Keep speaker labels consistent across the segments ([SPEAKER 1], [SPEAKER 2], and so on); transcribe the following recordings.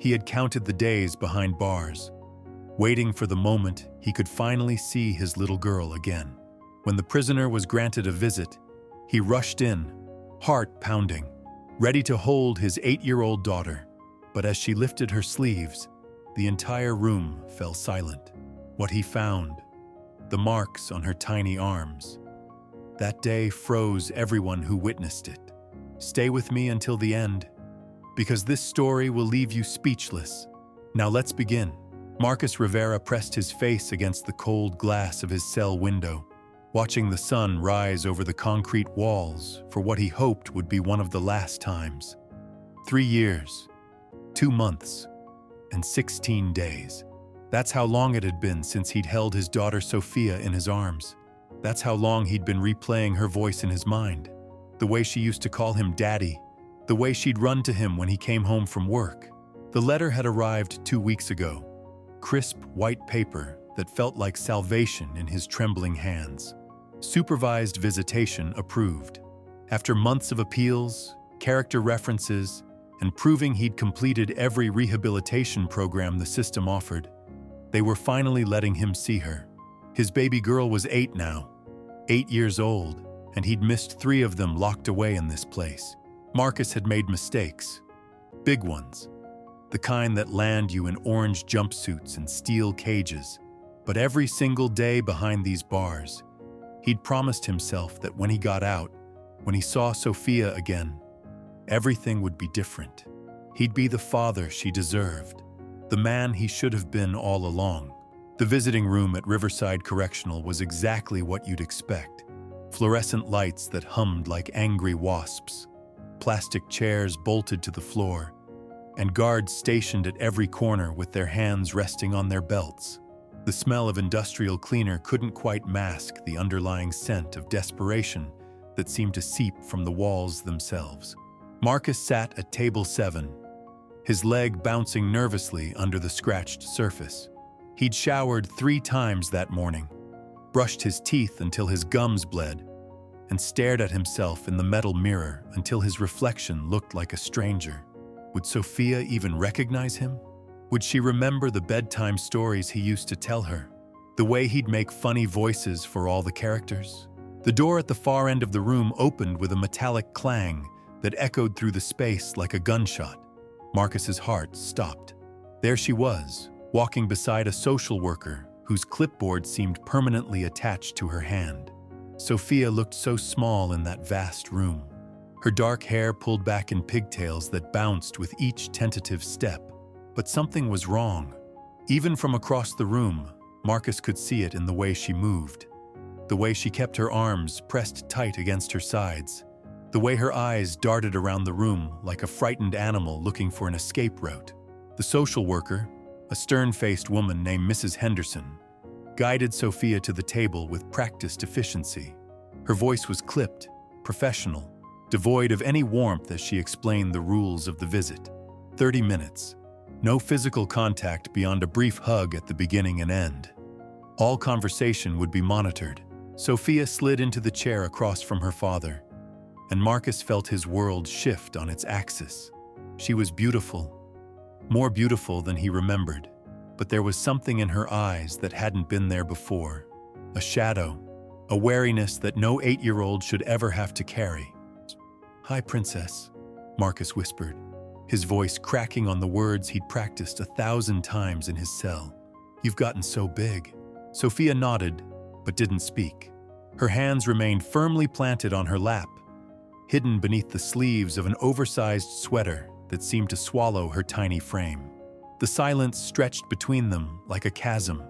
[SPEAKER 1] He had counted the days behind bars, waiting for the moment he could finally see his little girl again. When the prisoner was granted a visit, he rushed in, heart pounding, ready to hold his 8-year-old daughter. But as she lifted her sleeves, the entire room fell silent. What he found, the marks on her tiny arms, that day froze everyone who witnessed it. Stay with me until the end, because this story will leave you speechless. Now let's begin. Marcus Rivera pressed his face against the cold glass of his cell window, watching the sun rise over the concrete walls for what he hoped would be one of the last times. 3 years, 2 months, and 16 days. That's how long it had been since he'd held his daughter Sophia in his arms. That's how long he'd been replaying her voice in his mind. The way she used to call him Daddy. The way she'd run to him when he came home from work. The letter had arrived 2 weeks ago. Crisp white paper that felt like salvation in his trembling hands. Supervised visitation approved. After months of appeals, character references, and proving he'd completed every rehabilitation program the system offered, they were finally letting him see her. His baby girl was 8 now, 8 years old, and he'd missed 3 of them locked away in this place. Marcus had made mistakes, big ones, the kind that land you in orange jumpsuits and steel cages. But every single day behind these bars, he'd promised himself that when he got out, when he saw Sophia again, everything would be different. He'd be the father she deserved, the man he should have been all along. The visiting room at Riverside Correctional was exactly what you'd expect. Fluorescent lights that hummed like angry wasps, plastic chairs bolted to the floor, and guards stationed at every corner with their hands resting on their belts. The smell of industrial cleaner couldn't quite mask the underlying scent of desperation that seemed to seep from the walls themselves. Marcus sat at table 7, his leg bouncing nervously under the scratched surface. He'd showered 3 times that morning, brushed his teeth until his gums bled, and stared at himself in the metal mirror until his reflection looked like a stranger. Would Sophia even recognize him? Would she remember the bedtime stories he used to tell her? The way he'd make funny voices for all the characters? The door at the far end of the room opened with a metallic clang that echoed through the space like a gunshot. Marcus's heart stopped. There she was, walking beside a social worker whose clipboard seemed permanently attached to her hand. Sophia looked so small in that vast room, her dark hair pulled back in pigtails that bounced with each tentative step. But something was wrong. Even from across the room, Marcus could see it in the way she moved, the way she kept her arms pressed tight against her sides, the way her eyes darted around the room like a frightened animal looking for an escape route. The social worker, a stern-faced woman named Mrs. Henderson, guided Sophia to the table with practiced efficiency. Her voice was clipped, professional, devoid of any warmth as she explained the rules of the visit. 30 minutes. No physical contact beyond a brief hug at the beginning and end. All conversation would be monitored. Sophia slid into the chair across from her father, and Marcus felt his world shift on its axis. She was beautiful, more beautiful than he remembered, but there was something in her eyes that hadn't been there before. A shadow, a wariness that no 8-year-old should ever have to carry. "Hi, Princess," Marcus whispered, his voice cracking on the words he'd practiced 1,000 times in his cell. "You've gotten so big." Sophia nodded, but didn't speak. Her hands remained firmly planted on her lap, hidden beneath the sleeves of an oversized sweater that seemed to swallow her tiny frame. The silence stretched between them like a chasm,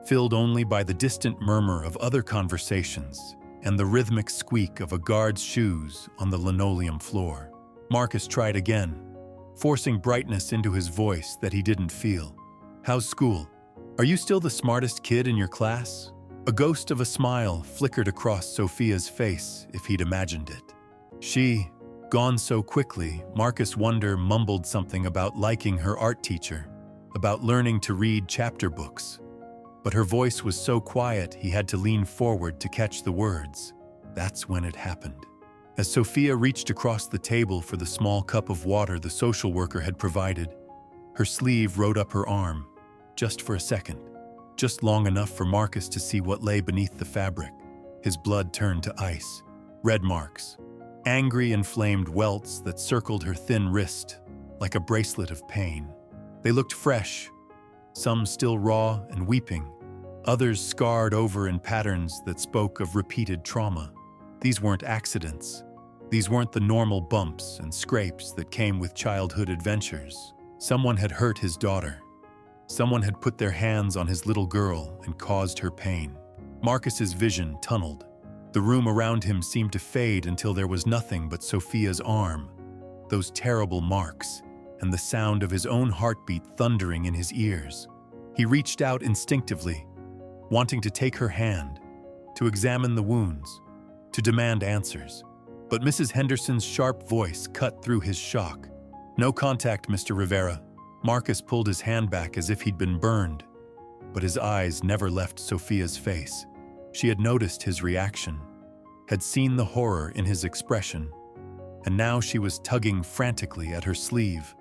[SPEAKER 1] filled only by the distant murmur of other conversations and the rhythmic squeak of a guard's shoes on the linoleum floor. Marcus tried again, forcing brightness into his voice that he didn't feel. "How's school? Are you still the smartest kid in your class?" A ghost of a smile flickered across Sophia's face if he'd imagined it. She, gone so quickly, Marcus mumbled something about liking her art teacher, about learning to read chapter books. But her voice was so quiet he had to lean forward to catch the words. That's when it happened. As Sophia reached across the table for the small cup of water the social worker had provided, Her sleeve rode up her arm, just for a second, just long enough for Marcus to see what lay beneath the fabric. His blood turned to ice, red marks, angry inflamed welts that circled her thin wrist like a bracelet of pain. They looked fresh, some still raw and weeping, others scarred over in patterns that spoke of repeated trauma. These weren't accidents. These weren't the normal bumps and scrapes that came with childhood adventures. Someone had hurt his daughter. Someone had put their hands on his little girl and caused her pain. Marcus's vision tunneled. The room around him seemed to fade until there was nothing but Sophia's arm, those terrible marks, and the sound of his own heartbeat thundering in his ears. He reached out instinctively, wanting to take her hand, to examine the wounds, to demand answers. But Mrs. Henderson's sharp voice cut through his shock. "No contact, Mr. Rivera." Marcus pulled his hand back as if he'd been burned, but his eyes never left Sophia's face. She had noticed his reaction, had seen the horror in his expression, and now she was tugging frantically at her sleeve,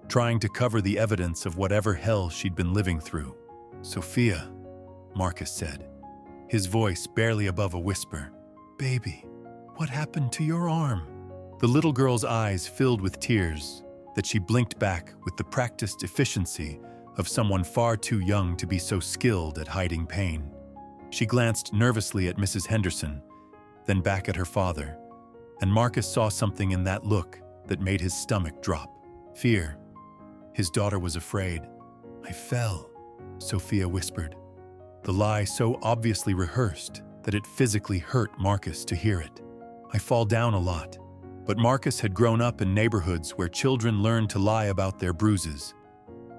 [SPEAKER 1] trying to cover the evidence of whatever hell she'd been living through. "Sophia," Marcus said, his voice barely above a whisper. "Baby, what happened to your arm?" The little girl's eyes filled with tears that she blinked back with the practiced efficiency of someone far too young to be so skilled at hiding pain. She glanced nervously at Mrs. Henderson, then back at her father, and Marcus saw something in that look that made his stomach drop. Fear. His daughter was afraid. "I fell," Sophia whispered, the lie so obviously rehearsed that it physically hurt Marcus to hear it. "I fall down a lot." But Marcus had grown up in neighborhoods where children learned to lie about their bruises,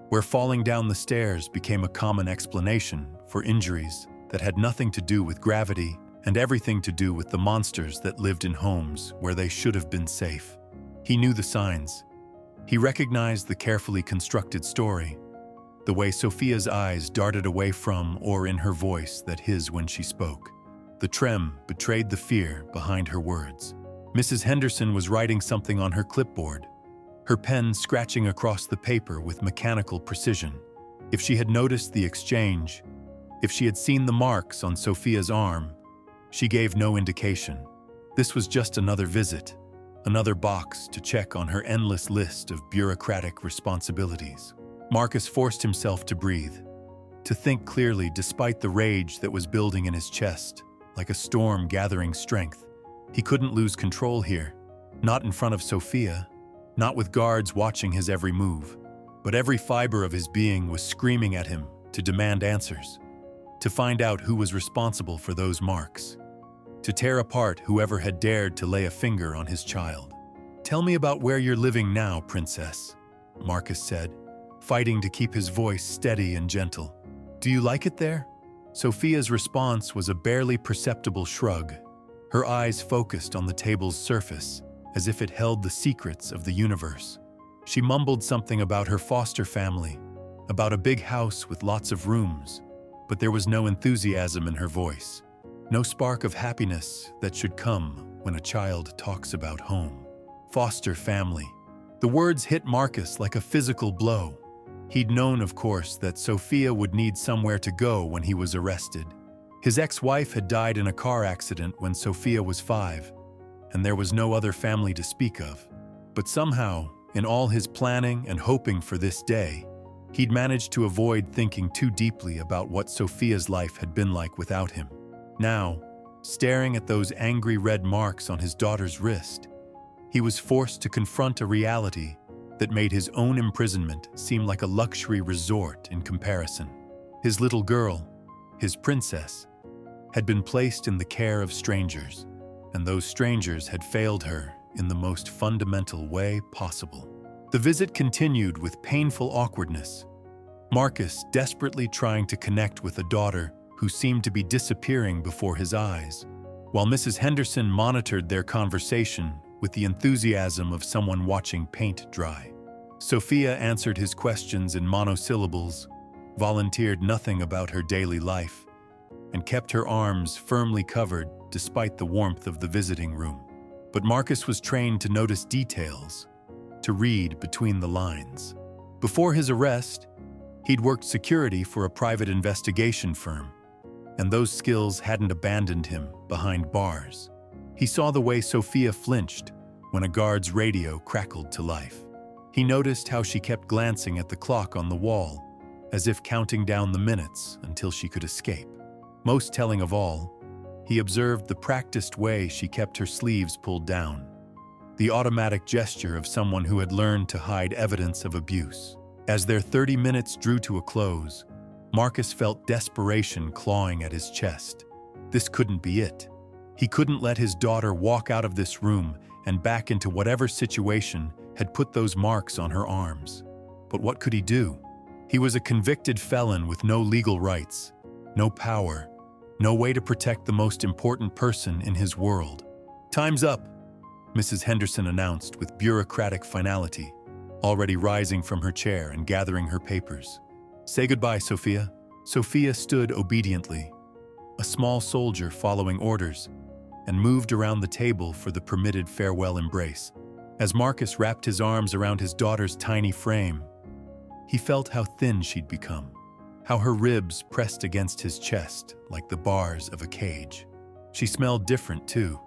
[SPEAKER 1] where falling down the stairs became a common explanation for injuries that had nothing to do with gravity and everything to do with the monsters that lived in homes where they should have been safe. He knew the signs. He recognized the carefully constructed story, the way Sophia's eyes darted away from or in her voice that his when she spoke. The trem betrayed the fear behind her words. Mrs. Henderson was writing something on her clipboard, her pen scratching across the paper with mechanical precision. If she had noticed the exchange, if she had seen the marks on Sophia's arm, she gave no indication. This was just another visit, another box to check on her endless list of bureaucratic responsibilities. Marcus forced himself to breathe, to think clearly despite the rage that was building in his chest, like a storm gathering strength. He couldn't lose control here, not in front of Sophia, not with guards watching his every move, but every fiber of his being was screaming at him to demand answers, to find out who was responsible for those marks, to tear apart whoever had dared to lay a finger on his child. "Tell me about where you're living now, Princess," Marcus said, fighting to keep his voice steady and gentle. "Do you like it there?" Sophia's response was a barely perceptible shrug, her eyes focused on the table's surface, as if it held the secrets of the universe. She mumbled something about her foster family, about a big house with lots of rooms, but there was no enthusiasm in her voice, no spark of happiness that should come when a child talks about home. Foster family. The words hit Marcus like a physical blow. He'd known, of course, that Sophia would need somewhere to go when he was arrested. His ex-wife had died in a car accident when Sophia was 5, and there was no other family to speak of. But somehow, in all his planning and hoping for this day, he'd managed to avoid thinking too deeply about what Sophia's life had been like without him. Now, staring at those angry red marks on his daughter's wrist, he was forced to confront a reality that made his own imprisonment seem like a luxury resort in comparison. His little girl, his princess, had been placed in the care of strangers, and those strangers had failed her in the most fundamental way possible. The visit continued with painful awkwardness, Marcus desperately trying to connect with a daughter who seemed to be disappearing before his eyes, while Mrs. Henderson monitored their conversation with the enthusiasm of someone watching paint dry. Sophia answered his questions in monosyllables, volunteered nothing about her daily life, and kept her arms firmly covered despite the warmth of the visiting room. But Marcus was trained to notice details, to read between the lines. Before his arrest, he'd worked security for a private investigation firm, and those skills hadn't abandoned him behind bars. He saw the way Sophia flinched when a guard's radio crackled to life. He noticed how she kept glancing at the clock on the wall, as if counting down the minutes until she could escape. Most telling of all, he observed the practiced way she kept her sleeves pulled down, the automatic gesture of someone who had learned to hide evidence of abuse. As their 30 minutes drew to a close, Marcus felt desperation clawing at his chest. This couldn't be it. He couldn't let his daughter walk out of this room and back into whatever situation had put those marks on her arms. But what could he do? He was a convicted felon with no legal rights, no power, no way to protect the most important person in his world. "Time's up," Mrs. Henderson announced with bureaucratic finality, already rising from her chair and gathering her papers. "Say goodbye, Sophia." Sophia stood obediently, a small soldier following orders, and moved around the table for the permitted farewell embrace. As Marcus wrapped his arms around his daughter's tiny frame, he felt how thin she'd become, how her ribs pressed against his chest like the bars of a cage. She smelled different, too,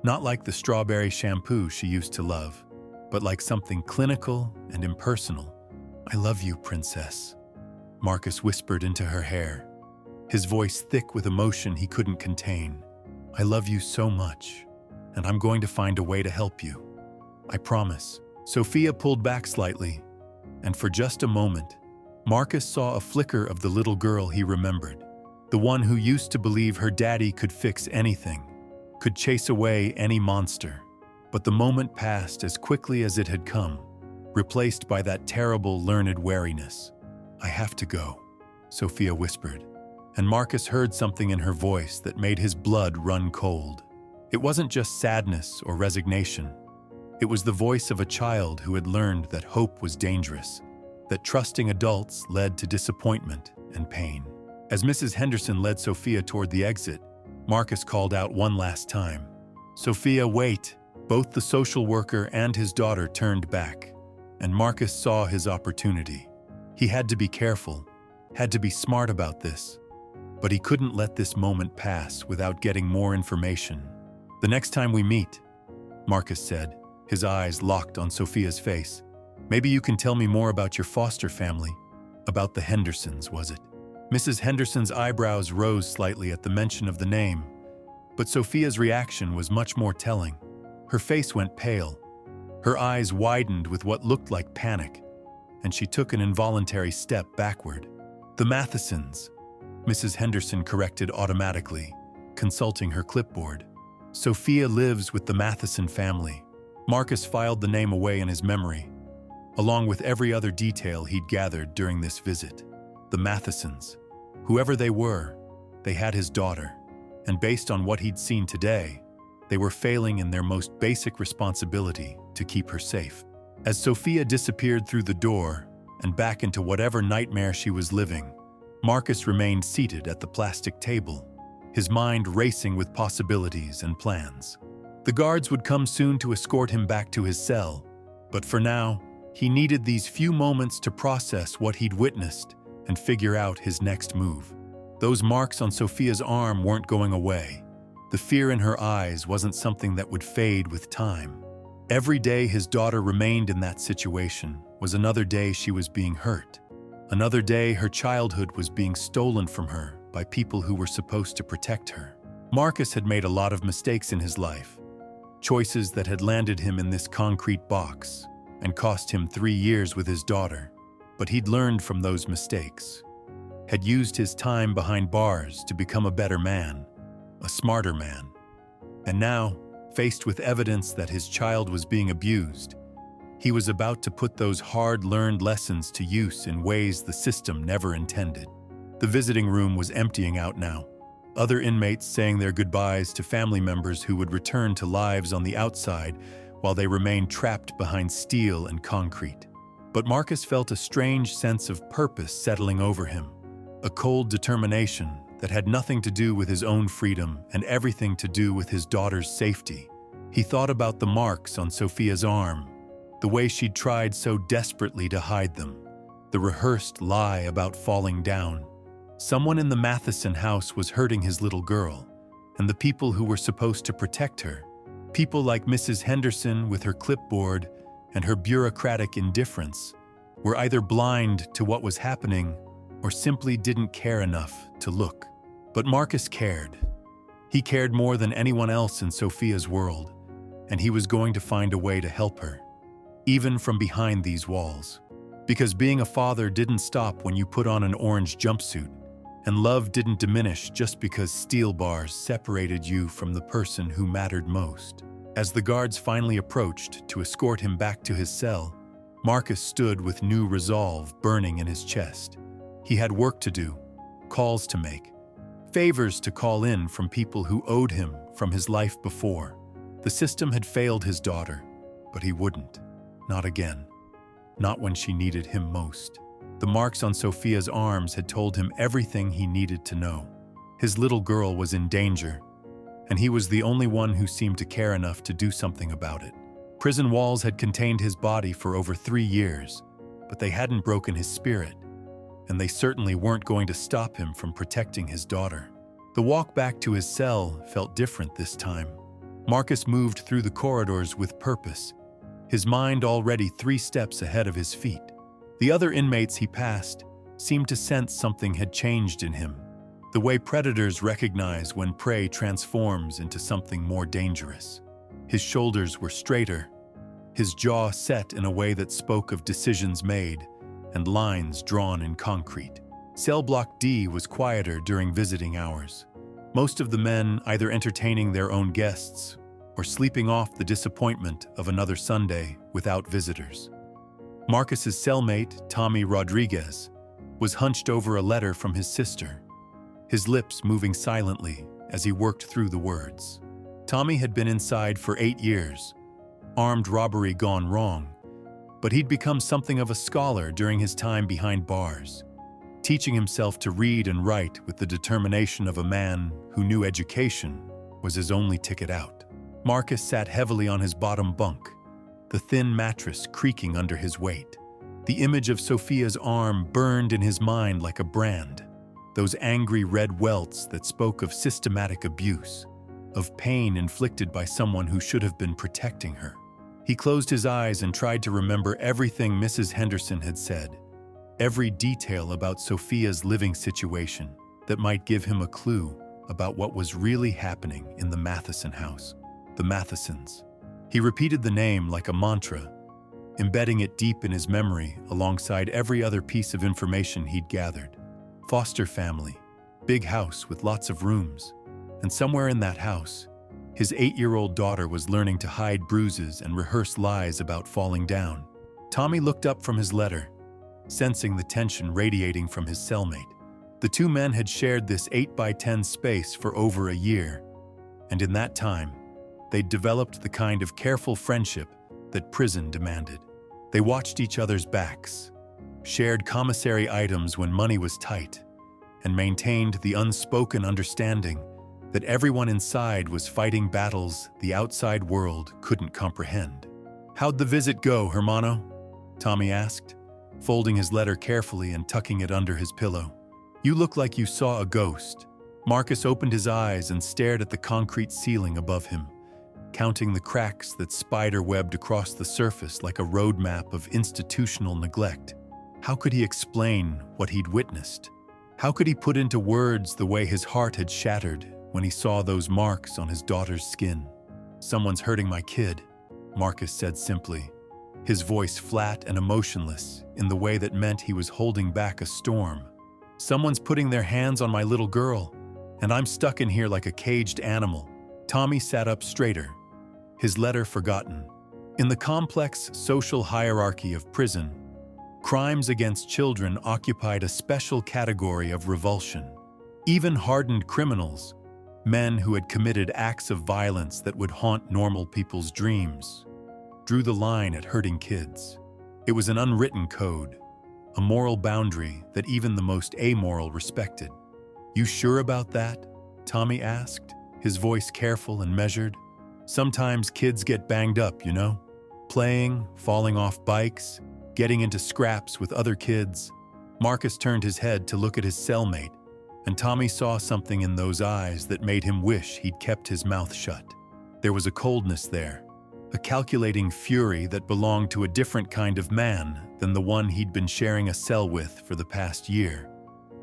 [SPEAKER 1] not like the strawberry shampoo she used to love, but like something clinical and impersonal. "I love you, princess," Marcus whispered into her hair, his voice thick with emotion he couldn't contain. "I love you so much, and I'm going to find a way to help you. I promise." Sophia pulled back slightly, and for just a moment, Marcus saw a flicker of the little girl he remembered, the one who used to believe her daddy could fix anything, could chase away any monster. But the moment passed as quickly as it had come, replaced by that terrible, learned wariness. "I have to go," Sophia whispered, and Marcus heard something in her voice that made his blood run cold. It wasn't just sadness or resignation. It was the voice of a child who had learned that hope was dangerous, that trusting adults led to disappointment and pain. As Mrs. Henderson led Sophia toward the exit, Marcus called out one last time, "Sophia, wait!" Both the social worker and his daughter turned back, and Marcus saw his opportunity. He had to be careful, had to be smart about this, but he couldn't let this moment pass without getting more information. "The next time we meet," Marcus said, his eyes locked on Sophia's face, "maybe you can tell me more about your foster family, about the Hendersons, was it?" Mrs. Henderson's eyebrows rose slightly at the mention of the name, but Sophia's reaction was much more telling. Her face went pale, her eyes widened with what looked like panic, and she took an involuntary step backward. "The Mathesons," Mrs. Henderson corrected automatically, consulting her clipboard. "Sophia lives with the Matheson family." Marcus filed the name away in his memory, along with every other detail he'd gathered during this visit. The Mathesons. Whoever they were, they had his daughter, and based on what he'd seen today, they were failing in their most basic responsibility to keep her safe. As Sophia disappeared through the door and back into whatever nightmare she was living, Marcus remained seated at the plastic table, his mind racing with possibilities and plans. The guards would come soon to escort him back to his cell, but for now, he needed these few moments to process what he'd witnessed and figure out his next move. Those marks on Sophia's arm weren't going away. The fear in her eyes wasn't something that would fade with time. Every day his daughter remained in that situation was another day she was being hurt. Another day her childhood was being stolen from her by people who were supposed to protect her. Marcus had made a lot of mistakes in his life, choices that had landed him in this concrete box and cost him 3 years with his daughter. But he'd learned from those mistakes, had used his time behind bars to become a better man, a smarter man. And now, faced with evidence that his child was being abused, he was about to put those hard-learned lessons to use in ways the system never intended. The visiting room was emptying out now, other inmates saying their goodbyes to family members who would return to lives on the outside while they remained trapped behind steel and concrete. But Marcus felt a strange sense of purpose settling over him, a cold determination that had nothing to do with his own freedom and everything to do with his daughter's safety. He thought about the marks on Sophia's arm, the way she'd tried so desperately to hide them, The rehearsed lie about falling down. Someone in the Matheson house was hurting his little girl, and the people who were supposed to protect her, people like Mrs. Henderson with her clipboard and her bureaucratic indifference, were either blind to what was happening or simply didn't care enough to look. But Marcus cared. He cared more than anyone else in Sophia's world, and he was going to find a way to help her, even from behind these walls. Because being a father didn't stop when you put on an orange jumpsuit, and love didn't diminish just because steel bars separated you from the person who mattered most. As the guards finally approached to escort him back to his cell, Marcus stood with new resolve burning in his chest. He had work to do, calls to make, favors to call in from people who owed him from his life before. The system had failed his daughter, but he wouldn't. Not again. Not when she needed him most. The marks on Sophia's arms had told him everything he needed to know. His little girl was in danger, and he was the only one who seemed to care enough to do something about it. Prison walls had contained his body for over 3 years, but they hadn't broken his spirit, and they certainly weren't going to stop him from protecting his daughter. The walk back to his cell felt different this time. Marcus moved through the corridors with purpose, his mind already 3 steps ahead of his feet. The other inmates he passed seemed to sense something had changed in him, the way predators recognize when prey transforms into something more dangerous. His shoulders were straighter, his jaw set in a way that spoke of decisions made and lines drawn in concrete. Cell Block D was quieter during visiting hours, most of the men either entertaining their own guests or sleeping off the disappointment of another Sunday without visitors. Marcus's cellmate, Tommy Rodriguez, was hunched over a letter from his sister, his lips moving silently as he worked through the words. Tommy had been inside for 8 years, armed robbery gone wrong, but he'd become something of a scholar during his time behind bars, teaching himself to read and write with the determination of a man who knew education was his only ticket out. Marcus sat heavily on his bottom bunk, the thin mattress creaking under his weight. The image of Sophia's arm burned in his mind like a brand, those angry red welts that spoke of systematic abuse, of pain inflicted by someone who should have been protecting her. He closed his eyes and tried to remember everything Mrs. Henderson had said, every detail about Sophia's living situation that might give him a clue about what was really happening in the Matheson house. The Mathesons. He repeated the name like a mantra, embedding it deep in his memory alongside every other piece of information he'd gathered. Foster family, big house with lots of rooms, and somewhere in that house, his 8-year-old daughter was learning to hide bruises and rehearse lies about falling down. Tommy looked up from his letter, sensing the tension radiating from his cellmate. The 2 men had shared this 8x10 space for over a year, and in that time, they'd developed the kind of careful friendship that prison demanded. They watched each other's backs, shared commissary items when money was tight, and maintained the unspoken understanding that everyone inside was fighting battles the outside world couldn't comprehend. "How'd the visit go, hermano?" Tommy asked, folding his letter carefully and tucking it under his pillow. "You look like you saw a ghost." Marcus opened his eyes and stared at the concrete ceiling above him, counting the cracks that spider-webbed across the surface like a roadmap of institutional neglect. How could he explain what he'd witnessed? How could he put into words the way his heart had shattered when he saw those marks on his daughter's skin? "Someone's hurting my kid," Marcus said simply, his voice flat and emotionless in the way that meant he was holding back a storm. "Someone's putting their hands on my little girl, and I'm stuck in here like a caged animal." Tommy sat up straighter, his letter forgotten. In the complex social hierarchy of prison, crimes against children occupied a special category of revulsion. Even hardened criminals, men who had committed acts of violence that would haunt normal people's dreams, drew the line at hurting kids. It was an unwritten code, a moral boundary that even the most amoral respected. "You sure about that?" Tommy asked, his voice careful and measured. "Sometimes kids get banged up, you know? Playing, falling off bikes, getting into scraps with other kids. Marcus turned his head to look at his cellmate, and Tommy saw something in those eyes that made him wish he'd kept his mouth shut. There was a coldness there, a calculating fury that belonged to a different kind of man than the one he'd been sharing a cell with for the past year.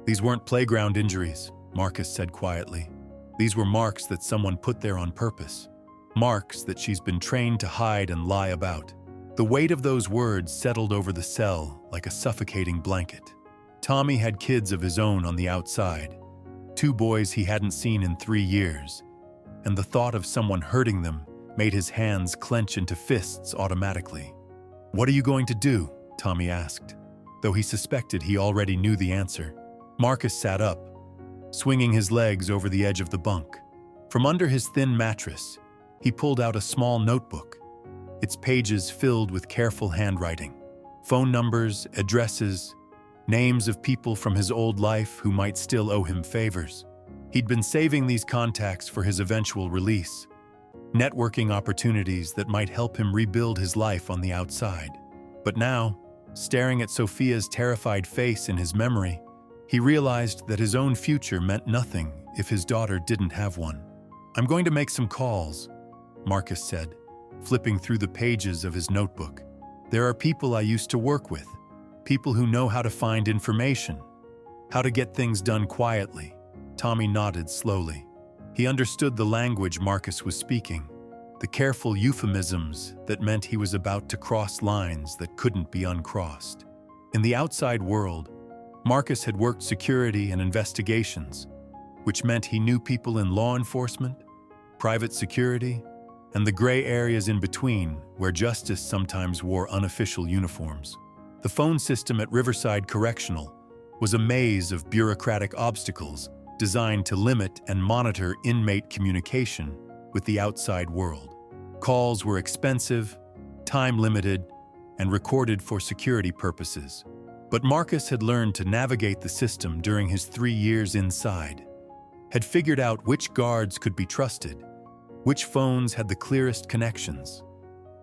[SPEAKER 1] "These weren't playground injuries," Marcus said quietly. "These were marks that someone put there on purpose. Marks that she's been trained to hide and lie about." The weight of those words settled over the cell like a suffocating blanket. Tommy had kids of his own on the outside, 2 boys he hadn't seen in 3 years, and the thought of someone hurting them made his hands clench into fists automatically. "What are you going to do?" Tommy asked, though he suspected he already knew the answer. Marcus sat up, swinging his legs over the edge of the bunk. From under his thin mattress, he pulled out a small notebook, its pages filled with careful handwriting. Phone numbers, addresses, names of people from his old life who might still owe him favors. He'd been saving these contacts for his eventual release, networking opportunities that might help him rebuild his life on the outside. But now, staring at Sophia's terrified face in his memory, he realized that his own future meant nothing if his daughter didn't have one. "I'm going to make some calls," Marcus said, flipping through the pages of his notebook. "There are people I used to work with, people who know how to find information, how to get things done quietly." Tommy nodded slowly. He understood the language Marcus was speaking, the careful euphemisms that meant he was about to cross lines that couldn't be uncrossed. In the outside world, Marcus had worked security and investigations, which meant he knew people in law enforcement, private security, and the gray areas in between where justice sometimes wore unofficial uniforms. The phone system at Riverside Correctional was a maze of bureaucratic obstacles designed to limit and monitor inmate communication with the outside world. Calls were expensive, time-limited, and recorded for security purposes. But Marcus had learned to navigate the system during his 3 years inside, had figured out which guards could be trusted, which phones had the clearest connections,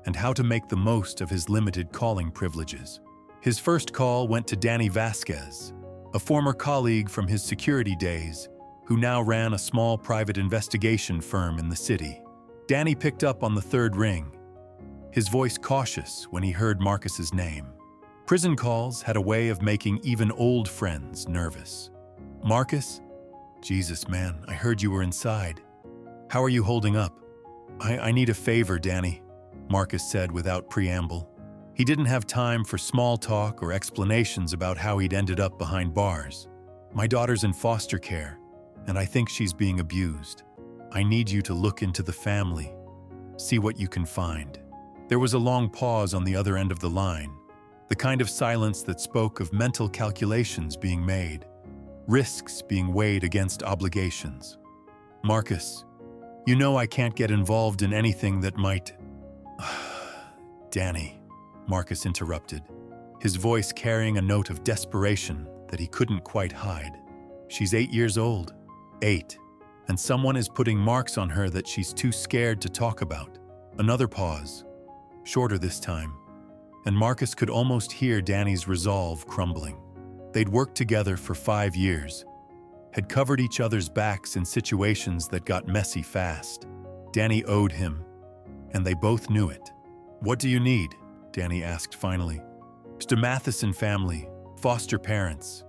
[SPEAKER 1] and how to make the most of his limited calling privileges. His first call went to Danny Vasquez, a former colleague from his security days who now ran a small private investigation firm in the city. Danny picked up on the 3rd ring, his voice cautious when he heard Marcus's name. Prison calls had a way of making even old friends nervous. "Marcus? Jesus, man, I heard you were inside. How are you holding up?" I need a favor, Danny," Marcus said without preamble. He didn't have time for small talk or explanations about how he'd ended up behind bars. "My daughter's in foster care, and I think she's being abused. I need you to look into the family, see what you can find." There was a long pause on the other end of the line, the kind of silence that spoke of mental calculations being made, risks being weighed against obligations. "Marcus, you know I can't get involved in anything that might—" "Danny," Marcus interrupted, his voice carrying a note of desperation that he couldn't quite hide. "She's 8 years old. 8. And someone is putting marks on her that she's too scared to talk about." Another pause, shorter this time, and Marcus could almost hear Danny's resolve crumbling. They'd worked together for 5 years, had covered each other's backs in situations that got messy fast. Danny owed him, and they both knew it. "What do you need?" Danny asked finally. "Mr. Matheson family, foster parents.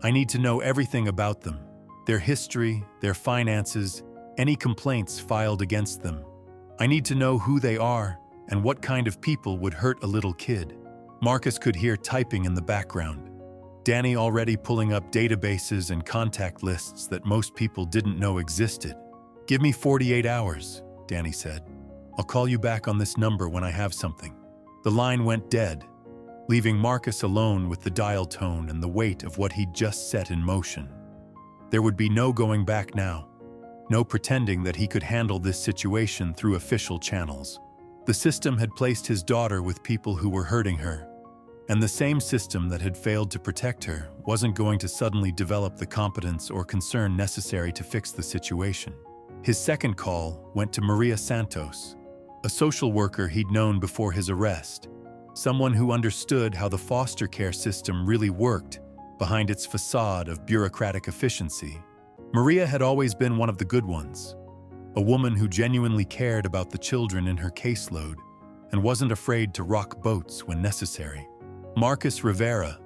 [SPEAKER 1] I need to know everything about them, their history, their finances, any complaints filed against them. I need to know who they are and what kind of people would hurt a little kid." Marcus could hear typing in the background, Danny already pulling up databases and contact lists that most people didn't know existed. "Give me 48 hours, Danny said. "I'll call you back on this number when I have something." The line went dead, leaving Marcus alone with the dial tone and the weight of what he'd just set in motion. There would be no going back now, no pretending that he could handle this situation through official channels. The system had placed his daughter with people who were hurting her, and the same system that had failed to protect her wasn't going to suddenly develop the competence or concern necessary to fix the situation. His second call went to Maria Santos, a social worker he'd known before his arrest, someone who understood how the foster care system really worked behind its facade of bureaucratic efficiency. Maria had always been one of the good ones, a woman who genuinely cared about the children in her caseload and wasn't afraid to rock boats when necessary. "Marcus Rivera,"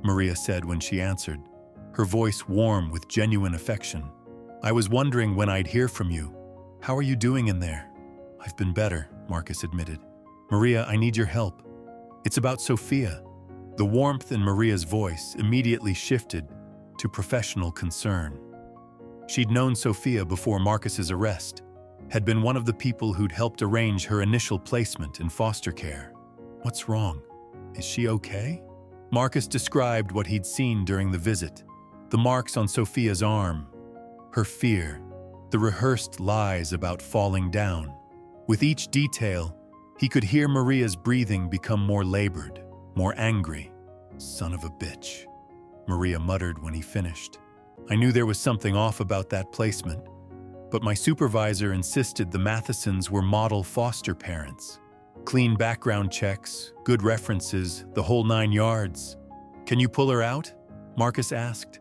[SPEAKER 1] Maria said when she answered, her voice warm with genuine affection. "I was wondering when I'd hear from you. How are you doing in there?" "I've been better," Marcus admitted. "Maria, I need your help. It's about Sophia." The warmth in Maria's voice immediately shifted to professional concern. She'd known Sophia before Marcus's arrest, had been one of the people who'd helped arrange her initial placement in foster care. "What's wrong? Is she okay?" Marcus described what he'd seen during the visit, the marks on Sophia's arm, her fear, the rehearsed lies about falling down. With each detail, he could hear Maria's breathing become more labored, more angry. "Son of a bitch," Maria muttered when he finished. "I knew there was something off about that placement, but my supervisor insisted the Mathesons were model foster parents. Clean background checks, good references, the whole 9 yards. Can you pull her out?" Marcus asked,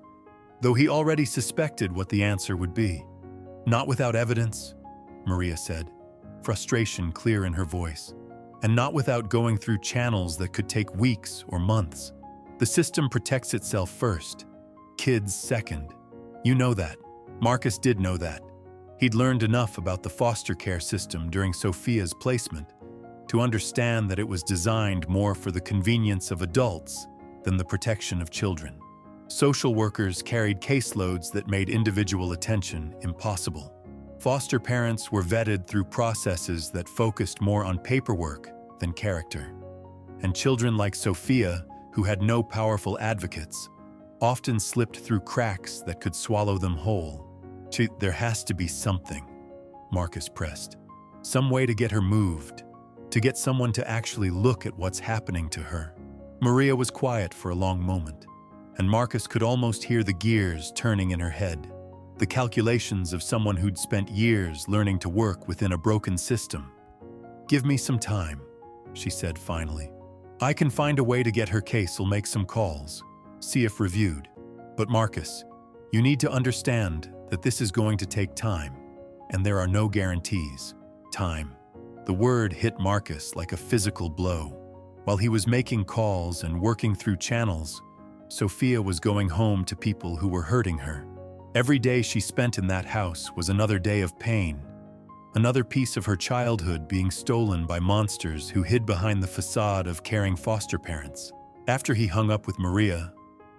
[SPEAKER 1] though he already suspected what the answer would be. "Not without evidence," Maria said, frustration clear in her voice. "And not without going through channels that could take weeks or months. The system protects itself first, kids second. You know that." Marcus did know that. He'd learned enough about the foster care system during Sophia's placement to understand that it was designed more for the convenience of adults than the protection of children. Social workers carried caseloads that made individual attention impossible. Foster parents were vetted through processes that focused more on paperwork than character. And children like Sophia, who had no powerful advocates, often slipped through cracks that could swallow them whole. "There has to be something," Marcus pressed. "Some way to get her moved, to get someone to actually look at what's happening to her." Maria was quiet for a long moment, and Marcus could almost hear the gears turning in her head, the calculations of someone who'd spent years learning to work within a broken system. "Give me some time," she said finally. "I can find a way to get her case. I'll make some calls, see if reviewed. But Marcus, you need to understand that this is going to take time, and there are no guarantees." Time. The word hit Marcus like a physical blow. While he was making calls and working through channels, Sophia was going home to people who were hurting her. Every day she spent in that house was another day of pain, another piece of her childhood being stolen by monsters who hid behind the facade of caring foster parents. After he hung up with Maria,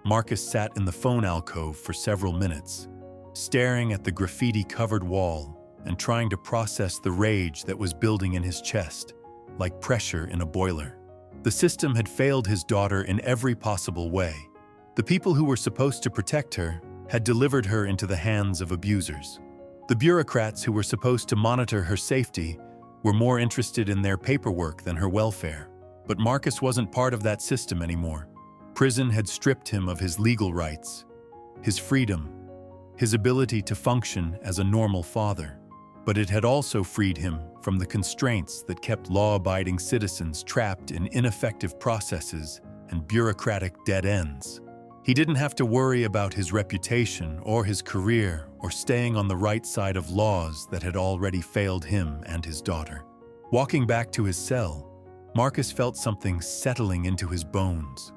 [SPEAKER 1] Marcus sat in the phone alcove for several minutes, staring at the graffiti-covered wall and trying to process the rage that was building in his chest, like pressure in a boiler. The system had failed his daughter in every possible way. The people who were supposed to protect her had delivered her into the hands of abusers. The bureaucrats who were supposed to monitor her safety were more interested in their paperwork than her welfare. But Marcus wasn't part of that system anymore. Prison had stripped him of his legal rights, his freedom, his ability to function as a normal father. But it had also freed him from the constraints that kept law-abiding citizens trapped in ineffective processes and bureaucratic dead ends. He didn't have to worry about his reputation or his career or staying on the right side of laws that had already failed him and his daughter. Walking back to his cell, Marcus felt something settling into his bones,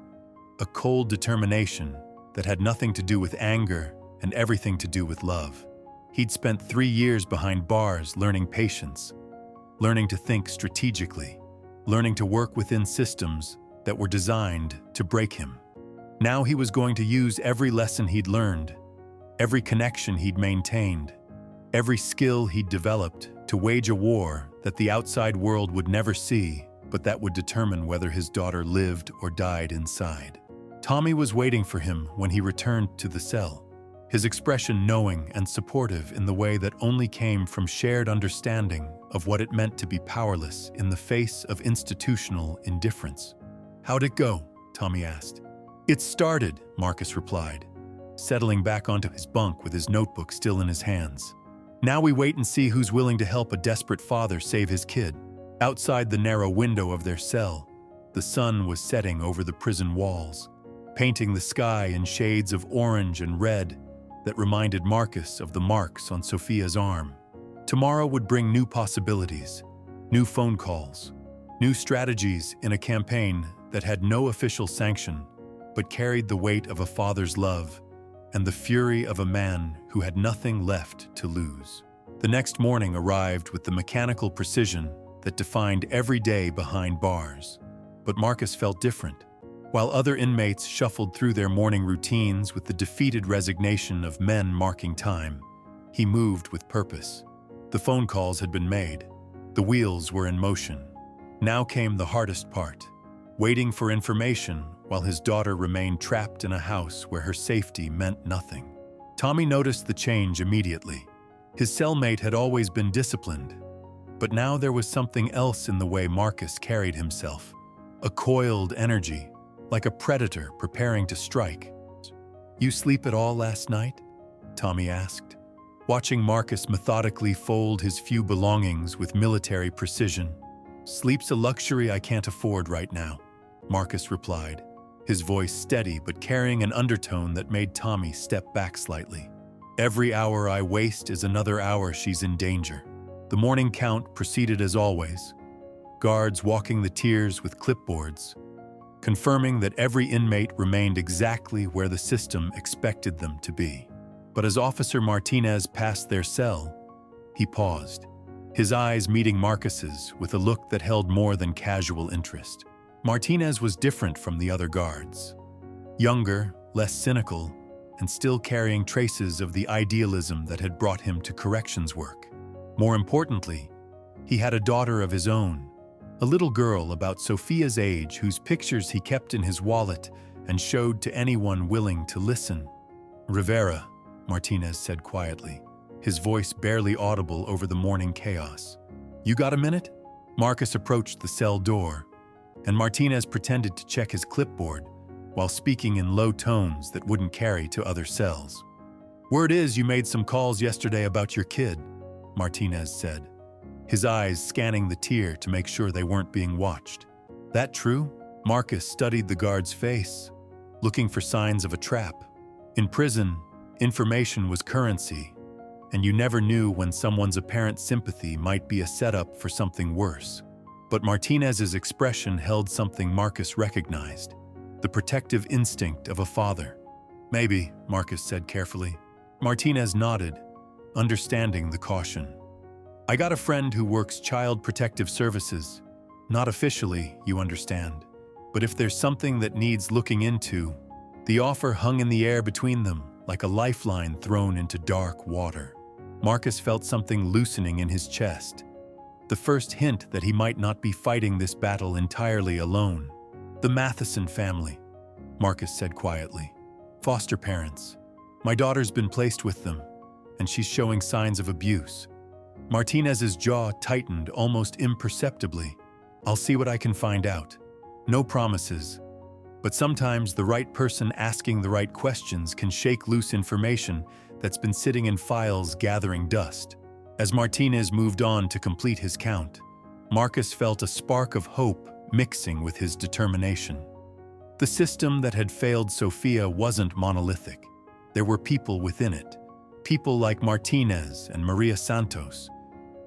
[SPEAKER 1] a cold determination that had nothing to do with anger and everything to do with love. He'd spent 3 years behind bars learning patience, learning to think strategically, learning to work within systems that were designed to break him. Now he was going to use every lesson he'd learned, every connection he'd maintained, every skill he'd developed to wage a war that the outside world would never see, but that would determine whether his daughter lived or died inside. Tommy was waiting for him when he returned to the cell, his expression knowing and supportive in the way that only came from shared understanding of what it meant to be powerless in the face of institutional indifference. "How'd it go?" Tommy asked. "It started," Marcus replied, settling back onto his bunk with his notebook still in his hands. "Now we wait and see who's willing to help a desperate father save his kid." Outside the narrow window of their cell, the The sun was setting over the prison walls, painting the sky in shades of orange and red that reminded Marcus of the marks on Sophia's arm. Tomorrow would bring new possibilities, new phone calls, new strategies in a campaign that had no official sanction but carried the weight of a father's love and the fury of a man who had nothing left to lose. The next morning arrived with the mechanical precision that defined every day behind bars. But Marcus felt different. While other inmates shuffled through their morning routines with the defeated resignation of men marking time, he moved with purpose. The phone calls had been made. The wheels were in motion. Now came the hardest part, waiting for information while his daughter remained trapped in a house where her safety meant nothing. Tommy noticed the change immediately. His cellmate had always been disciplined, but now there was something else in the way Marcus carried himself. A coiled energy, like a predator preparing to strike. "You sleep at all last night?" Tommy asked, watching Marcus methodically fold his few belongings with military precision. "Sleep's a luxury I can't afford right now," Marcus replied, his voice steady but carrying an undertone that made Tommy step back slightly. "Every hour I waste is another hour she's in danger." The morning count proceeded as always, guards walking the tiers with clipboards, confirming that every inmate remained exactly where the system expected them to be. But as Officer Martinez passed their cell, he paused, his eyes meeting Marcus's with a look that held more than casual interest. Martinez was different from the other guards. Younger, less cynical, and still carrying traces of the idealism that had brought him to corrections work. More importantly, he had a daughter of his own, a little girl about Sophia's age whose pictures he kept in his wallet and showed to anyone willing to listen. "Rivera," Martinez said quietly, his voice barely audible over the morning chaos. "You got a minute?" Marcus approached the cell door, and Martinez pretended to check his clipboard while speaking in low tones that wouldn't carry to other cells. "Word is you made some calls yesterday about your kid," Martinez said, his eyes scanning the tier to make sure they weren't being watched. "That true?" Marcus studied the guard's face, looking for signs of a trap. In prison, information was currency, and you never knew when someone's apparent sympathy might be a setup for something worse. But Martinez's expression held something Marcus recognized, the protective instinct of a father. "Maybe," Marcus said carefully. Martinez nodded, understanding the caution. "I got a friend who works child protective services. Not officially, you understand. But if there's something that needs looking into..." The offer hung in the air between them, like a lifeline thrown into dark water. Marcus felt something loosening in his chest, the first hint that he might not be fighting this battle entirely alone. "The Matheson family," Marcus said quietly. "Foster parents. My daughter's been placed with them, and she's showing signs of abuse." Martinez's jaw tightened almost imperceptibly. "I'll see what I can find out. No promises. But sometimes the right person asking the right questions can shake loose information that's been sitting in files gathering dust." As Martinez moved on to complete his count, Marcus felt a spark of hope mixing with his determination. The system that had failed Sophia wasn't monolithic. There were people within it, people like Martinez and Maria Santos,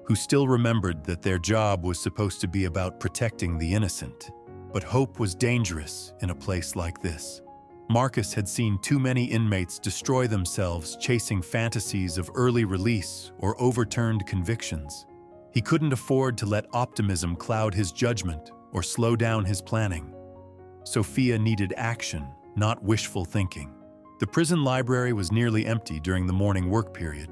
[SPEAKER 1] who still remembered that their job was supposed to be about protecting the innocent. But hope was dangerous in a place like this. Marcus had seen too many inmates destroy themselves chasing fantasies of early release or overturned convictions. He couldn't afford to let optimism cloud his judgment or slow down his planning. Sophia needed action, not wishful thinking. The prison library was nearly empty during the morning work period.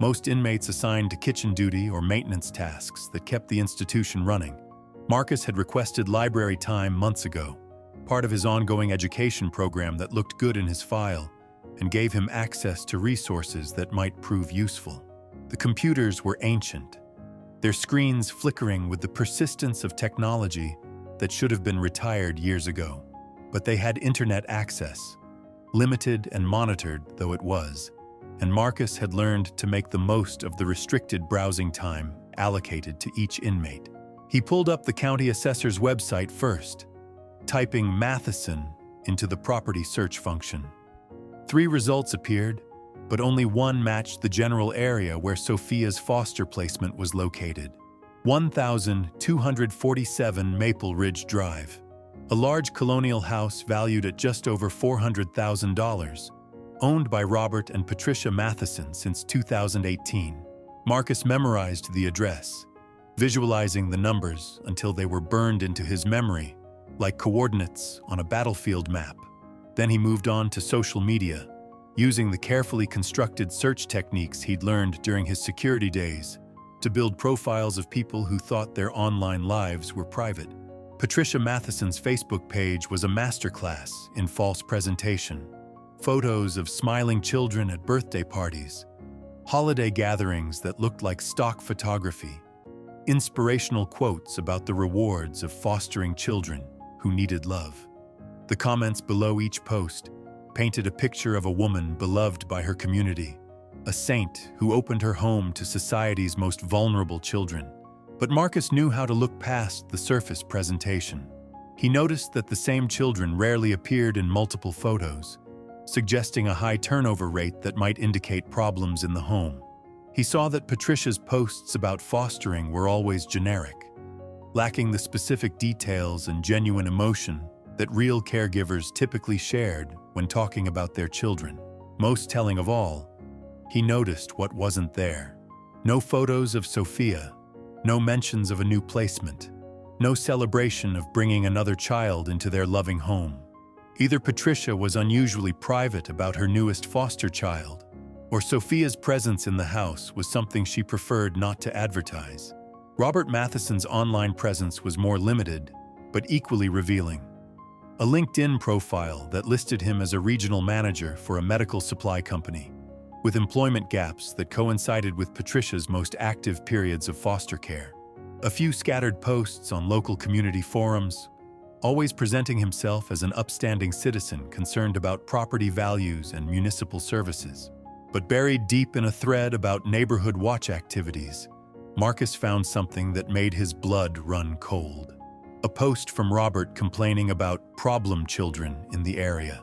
[SPEAKER 1] Most inmates assigned to kitchen duty or maintenance tasks that kept the institution running. Marcus had requested library time months ago, part of his ongoing education program that looked good in his file and gave him access to resources that might prove useful. The computers were ancient, their screens flickering with the persistence of technology that should have been retired years ago. But they had internet access, limited and monitored though it was, and Marcus had learned to make the most of the restricted browsing time allocated to each inmate. He pulled up the county assessor's website first, typing Matheson into the property search function. 3 results appeared, but only one matched the general area where Sophia's foster placement was located. 1247 Maple Ridge Drive, a large colonial house valued at just over $400,000, owned by Robert and Patricia Matheson since 2018. Marcus memorized the address, visualizing the numbers until they were burned into his memory, like coordinates on a battlefield map. Then he moved on to social media, using the carefully constructed search techniques he'd learned during his security days to build profiles of people who thought their online lives were private. Patricia Matheson's Facebook page was a masterclass in false presentation. Photos of smiling children at birthday parties, holiday gatherings that looked like stock photography, inspirational quotes about the rewards of fostering children who needed love. The comments below each post painted a picture of a woman beloved by her community, a saint who opened her home to society's most vulnerable children. But Marcus knew how to look past the surface presentation. He noticed that the same children rarely appeared in multiple photos, suggesting a high turnover rate that might indicate problems in the home. He saw that Patricia's posts about fostering were always generic, lacking the specific details and genuine emotion that real caregivers typically shared when talking about their children. Most telling of all, he noticed what wasn't there. No photos of Sophia, no mentions of a new placement, no celebration of bringing another child into their loving home. Either Patricia was unusually private about her newest foster child, or Sophia's presence in the house was something she preferred not to advertise. Robert Matheson's online presence was more limited, but equally revealing. A LinkedIn profile that listed him as a regional manager for a medical supply company, with employment gaps that coincided with Patricia's most active periods of foster care. A few scattered posts on local community forums, always presenting himself as an upstanding citizen concerned about property values and municipal services. But buried deep in a thread about neighborhood watch activities, Marcus found something that made his blood run cold. A post from Robert complaining about problem children in the area,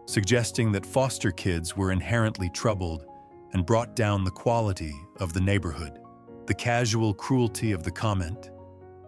[SPEAKER 1] suggesting that foster kids were inherently troubled and brought down the quality of the neighborhood. The casual cruelty of the comment,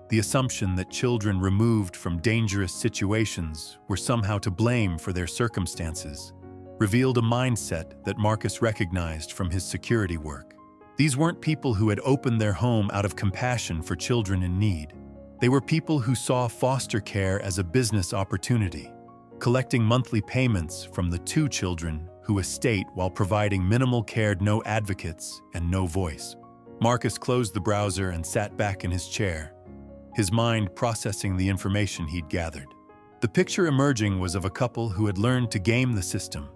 [SPEAKER 1] the assumption that children removed from dangerous situations were somehow to blame for their circumstances, revealed a mindset that Marcus recognized from his security work. These weren't people who had opened their home out of compassion for children in need. They were people who saw foster care as a business opportunity, collecting monthly payments from the 2 children who estate while providing minimal care, no advocates, and no voice. Marcus closed the browser and sat back in his chair, his mind processing the information he'd gathered. The picture emerging was of a couple who had learned to game the system,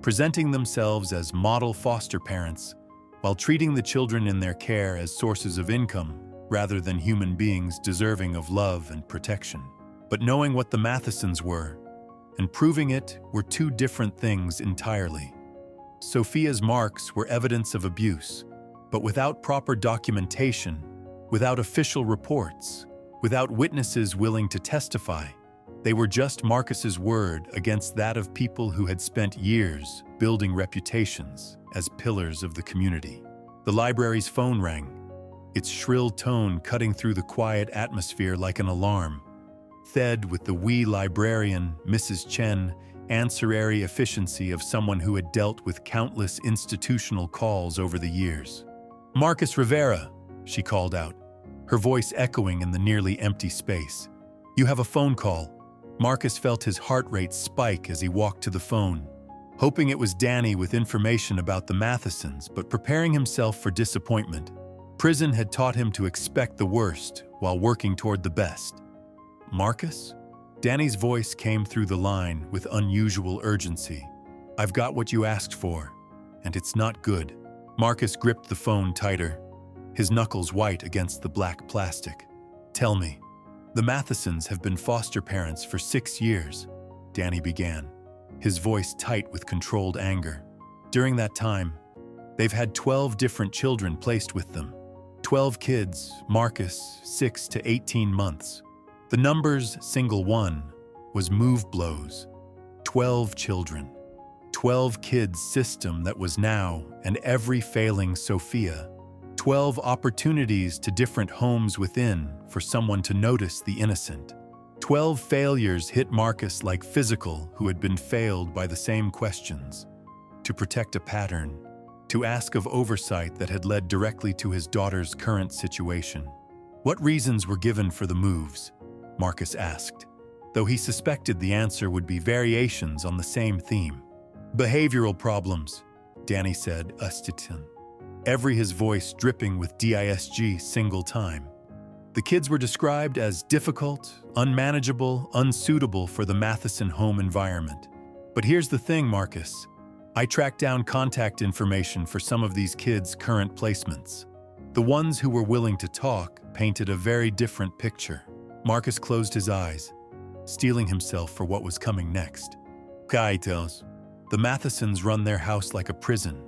[SPEAKER 1] presenting themselves as model foster parents while treating the children in their care as sources of income rather than human beings deserving of love and protection. But knowing what the Mathesons were and proving it were 2 different things entirely. Sophia's marks were evidence of abuse, but without proper documentation, without official reports, without witnesses willing to testify. They were just Marcus's word against that of people who had spent years building reputations as pillars of the community. The library's phone rang, its shrill tone cutting through the quiet atmosphere like an alarm. Fed with the wee librarian, Mrs. Chen, answerary efficiency of someone who had dealt with countless institutional calls over the years. "Marcus Rivera," she called out, her voice echoing in the nearly empty space. "You have a phone call." Marcus felt his heart rate spike as he walked to the phone, hoping it was Danny with information about the Mathesons, but preparing himself for disappointment. Prison had taught him to expect the worst while working toward the best. "Marcus?" Danny's voice came through the line with unusual urgency. "I've got what you asked for, and it's not good." Marcus gripped the phone tighter, his knuckles white against the black plastic. "Tell me." "The Mathesons have been foster parents for 6 years," Danny began, his voice tight with controlled anger. "During that time, they've had 12 different children placed with them. 12 kids, Marcus, 6 to 18 months. The numbers single one, was move blows. 12 children. 12 kids system that was now and every failing Sophia. 12 opportunities to different homes within for someone to notice the innocent. 12 failures hit Marcus like physical who had been failed by the same questions. To protect a pattern. To ask of oversight that had led directly to his daughter's current situation. What reasons were given for the moves? Marcus asked, though he suspected the answer would be variations on the same theme. Behavioral problems, Danny said, his voice dripping with DISG single time. The kids were described as difficult, unmanageable, unsuitable for the Matheson home environment. But here's the thing, Marcus. I tracked down contact information for some of these kids' current placements. The ones who were willing to talk painted a very different picture. Marcus closed his eyes, steeling himself for what was coming next. Kaitos. The Mathesons run their house like a prison,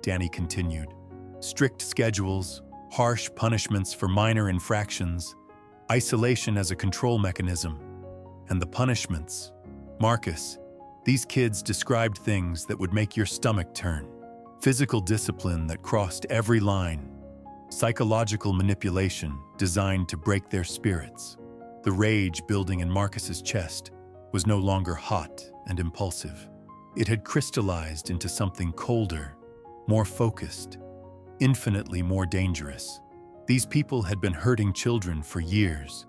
[SPEAKER 1] Danny continued. Strict schedules, harsh punishments for minor infractions, isolation as a control mechanism, and the punishments. Marcus, these kids described things that would make your stomach turn. Physical discipline that crossed every line. Psychological manipulation designed to break their spirits. The rage building in Marcus's chest was no longer hot and impulsive. It had crystallized into something colder, more focused, infinitely more dangerous. These people had been hurting children for years,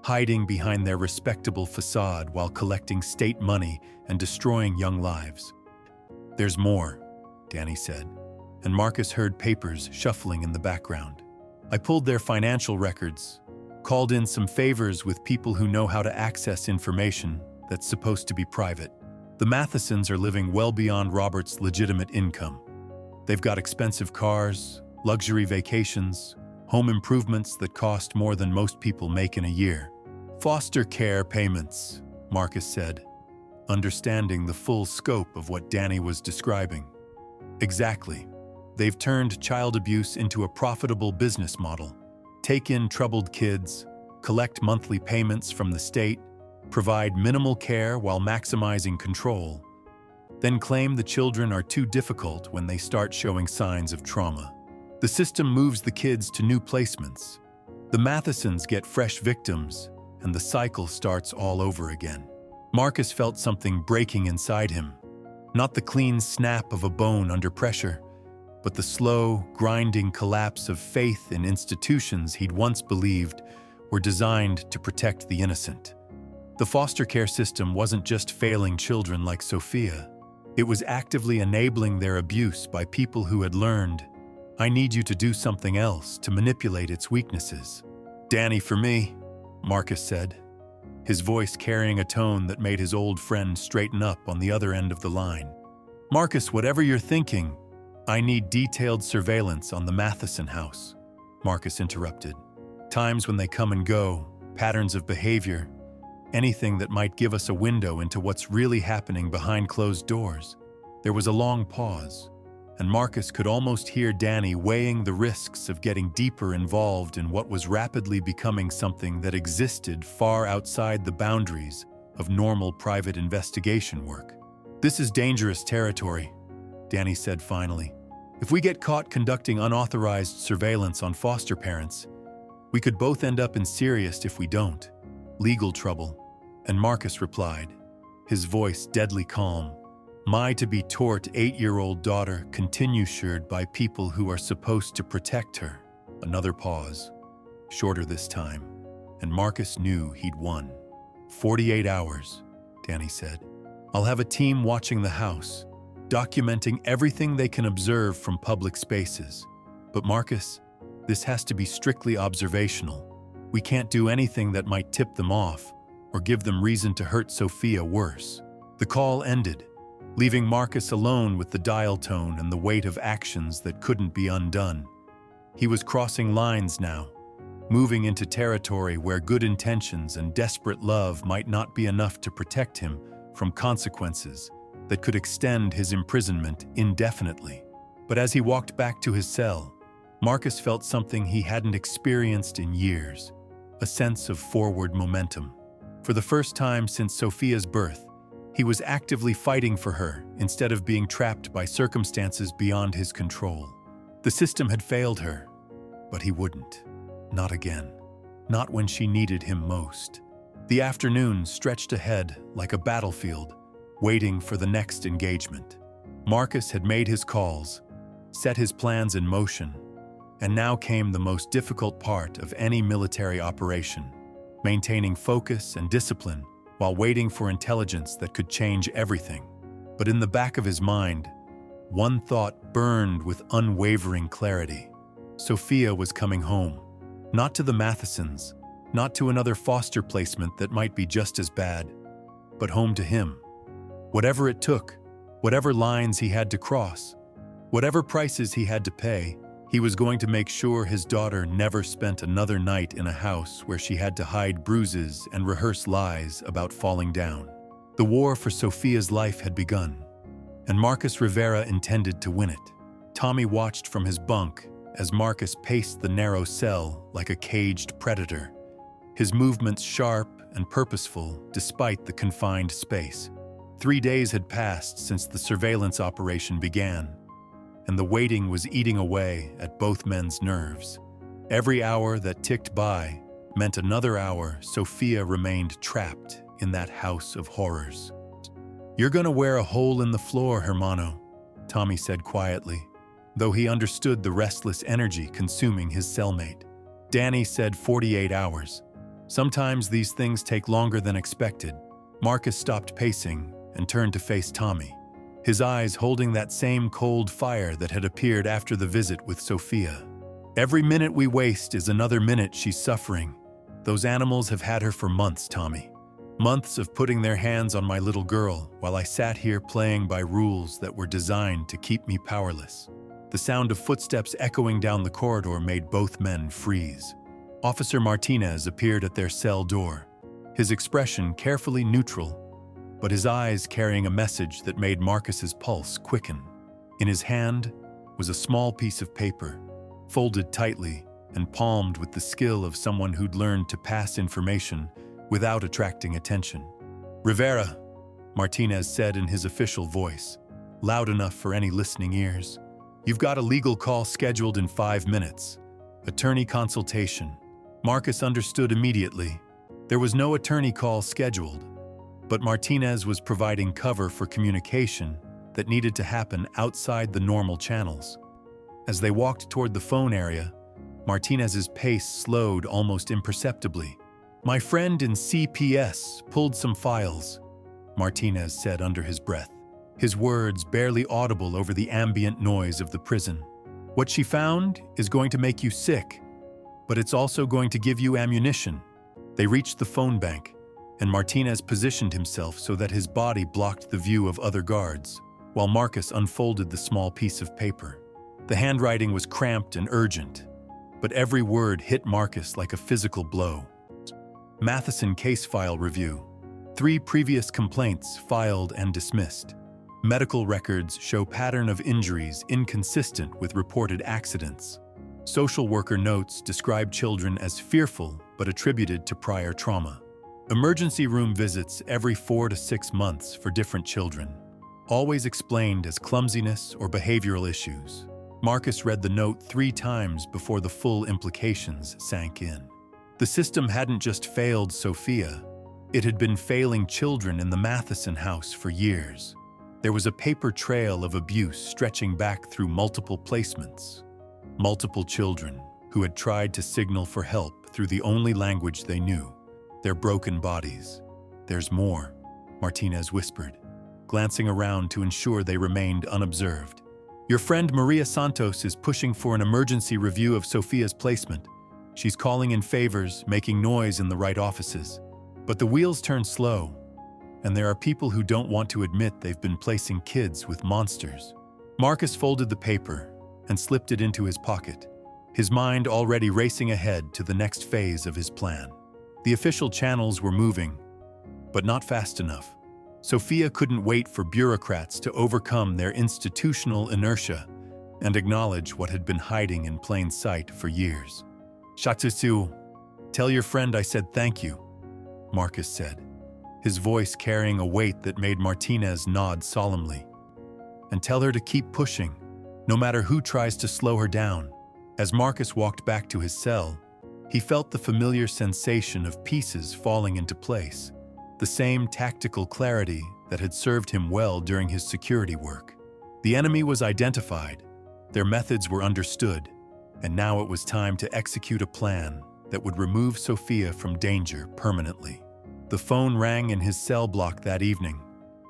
[SPEAKER 1] hiding behind their respectable facade while collecting state money and destroying young lives. There's more, Danny said, and Marcus heard papers shuffling in the background. I pulled their financial records, called in some favors with people who know how to access information that's supposed to be private. The Mathesons are living well beyond Robert's legitimate income. They've got expensive cars, luxury vacations, home improvements that cost more than most people make in a year. Foster care payments, Marcus said, understanding the full scope of what Danny was describing. Exactly. They've turned child abuse into a profitable business model. Take in troubled kids, collect monthly payments from the state, provide minimal care while maximizing control, then claim the children are too difficult when they start showing signs of trauma. The system moves the kids to new placements. The Mathesons get fresh victims, and the cycle starts all over again. Marcus felt something breaking inside him. Not the clean snap of a bone under pressure, but the slow, grinding collapse of faith in institutions he'd once believed were designed to protect the innocent. The foster care system wasn't just failing children like Sophia. It was actively enabling their abuse by people who had learned, I need you to do something else to manipulate its weaknesses. Danny, for me, Marcus said, his voice carrying a tone that made his old friend straighten up on the other end of the line. Marcus, whatever you're thinking, I need detailed surveillance on the Matheson house, Marcus interrupted. Times when they come and go, patterns of behavior, anything that might give us a window into what's really happening behind closed doors. There was a long pause, and Marcus could almost hear Danny weighing the risks of getting deeper involved in what was rapidly becoming something that existed far outside the boundaries of normal private investigation work. This is dangerous territory, Danny said finally. If we get caught conducting unauthorized surveillance on foster parents, we could both end up in serious, if we don't, legal trouble. And Marcus replied, his voice deadly calm, my to-be-taught 8-year-old daughter continued by people who are supposed to protect her. Another pause, shorter this time, and Marcus knew he'd won. 48 hours, Danny said. I'll have a team watching the house, documenting everything they can observe from public spaces. But Marcus, this has to be strictly observational. We can't do anything that might tip them off or give them reason to hurt Sophia worse. The call ended, leaving Marcus alone with the dial tone and the weight of actions that couldn't be undone. He was crossing lines now, moving into territory where good intentions and desperate love might not be enough to protect him from consequences that could extend his imprisonment indefinitely. But as he walked back to his cell, Marcus felt something he hadn't experienced in years, a sense of forward momentum. For the first time since Sophia's birth, he was actively fighting for her instead of being trapped by circumstances beyond his control. The system had failed her, but he wouldn't. Not again. Not when she needed him most. The afternoon stretched ahead like a battlefield, waiting for the next engagement. Marcus had made his calls, set his plans in motion, and now came the most difficult part of any military operation, maintaining focus and discipline while waiting for intelligence that could change everything. But in the back of his mind, one thought burned with unwavering clarity. Sophia was coming home. Not to the Mathesons, not to another foster placement that might be just as bad, but home to him. Whatever it took, whatever lines he had to cross, whatever prices he had to pay, he was going to make sure his daughter never spent another night in a house where she had to hide bruises and rehearse lies about falling down. The war for Sophia's life had begun, and Marcus Rivera intended to win it. Tommy watched from his bunk as Marcus paced the narrow cell like a caged predator, his movements sharp and purposeful despite the confined space. 3 days had passed since the surveillance operation began, and the waiting was eating away at both men's nerves. Every hour that ticked by meant another hour Sophia remained trapped in that house of horrors. "You're gonna wear a hole in the floor, hermano," Tommy said quietly, though he understood the restless energy consuming his cellmate. Danny said 48 hours. Sometimes these things take longer than expected. Marcus stopped pacing and turned to face Tommy, his eyes holding that same cold fire that had appeared after the visit with Sophia. "Every minute we waste is another minute she's suffering. Those animals have had her for months, Tommy. Months of putting their hands on my little girl while I sat here playing by rules that were designed to keep me powerless." The sound of footsteps echoing down the corridor made both men freeze. Officer Martinez appeared at their cell door, his expression carefully neutral, but his eyes carrying a message that made Marcus's pulse quicken. In his hand was a small piece of paper, folded tightly and palmed with the skill of someone who'd learned to pass information without attracting attention. "Rivera," Martinez said in his official voice, loud enough for any listening ears. "You've got a legal call scheduled in 5 minutes. Attorney consultation." Marcus understood immediately. There was no attorney call scheduled, but Martinez was providing cover for communication that needed to happen outside the normal channels. As they walked toward the phone area, Martinez's pace slowed almost imperceptibly. "My friend in CPS pulled some files," Martinez said under his breath, his words barely audible over the ambient noise of the prison. "What she found is going to make you sick, but it's also going to give you ammunition." They reached the phone bank, and Martinez positioned himself so that his body blocked the view of other guards, while Marcus unfolded the small piece of paper. The handwriting was cramped and urgent, but every word hit Marcus like a physical blow. "Matheson case file review. 3 previous complaints filed and dismissed. Medical records show pattern of injuries inconsistent with reported accidents. Social worker notes describe children as fearful but attributed to prior trauma. Emergency room visits every 4 to 6 months for different children, always explained as clumsiness or behavioral issues." Marcus read the note 3 times before the full implications sank in. The system hadn't just failed Sophia, it had been failing children in the Matheson house for years. There was a paper trail of abuse stretching back through multiple placements. Multiple children who had tried to signal for help through the only language they knew, their broken bodies. "There's more," Martinez whispered, glancing around to ensure they remained unobserved. "Your friend Maria Santos is pushing for an emergency review of Sophia's placement. She's calling in favors, making noise in the right offices. But the wheels turn slow, and there are people who don't want to admit they've been placing kids with monsters." Marcus folded the paper and slipped it into his pocket, his mind already racing ahead to the next phase of his plan. The official channels were moving, but not fast enough. Sophia couldn't wait for bureaucrats to overcome their institutional inertia and acknowledge what had been hiding in plain sight for years. "Shatusu, tell your friend I said thank you," Marcus said, his voice carrying a weight that made Martinez nod solemnly. "And tell her to keep pushing, no matter who tries to slow her down." As Marcus walked back to his cell, he felt the familiar sensation of pieces falling into place, the same tactical clarity that had served him well during his security work. The enemy was identified, their methods were understood, and now it was time to execute a plan that would remove Sophia from danger permanently. The phone rang in his cell block that evening,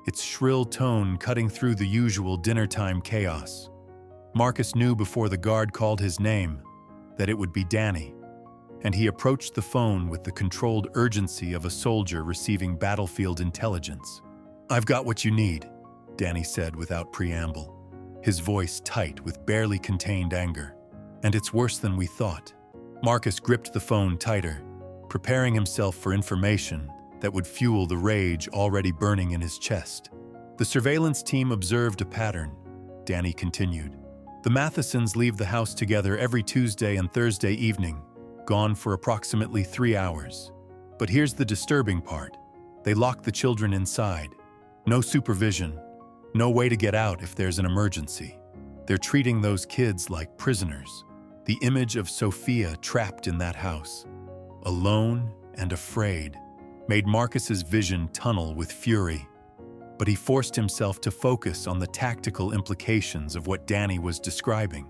[SPEAKER 1] its shrill tone cutting through the usual dinner-time chaos. Marcus knew before the guard called his name that it would be Danny, and he approached the phone with the controlled urgency of a soldier receiving battlefield intelligence. "I've got what you need," Danny said without preamble, his voice tight with barely contained anger. "And it's worse than we thought." Marcus gripped the phone tighter, preparing himself for information that would fuel the rage already burning in his chest. "The surveillance team observed a pattern," Danny continued. "The Mathesons leave the house together every Tuesday and Thursday evening, gone for approximately 3 hours. But here's the disturbing part. They lock the children inside. No supervision, no way to get out if there's an emergency. They're treating those kids like prisoners." The image of Sophia trapped in that house, alone and afraid, made Marcus's vision tunnel with fury. But he forced himself to focus on the tactical implications of what Danny was describing.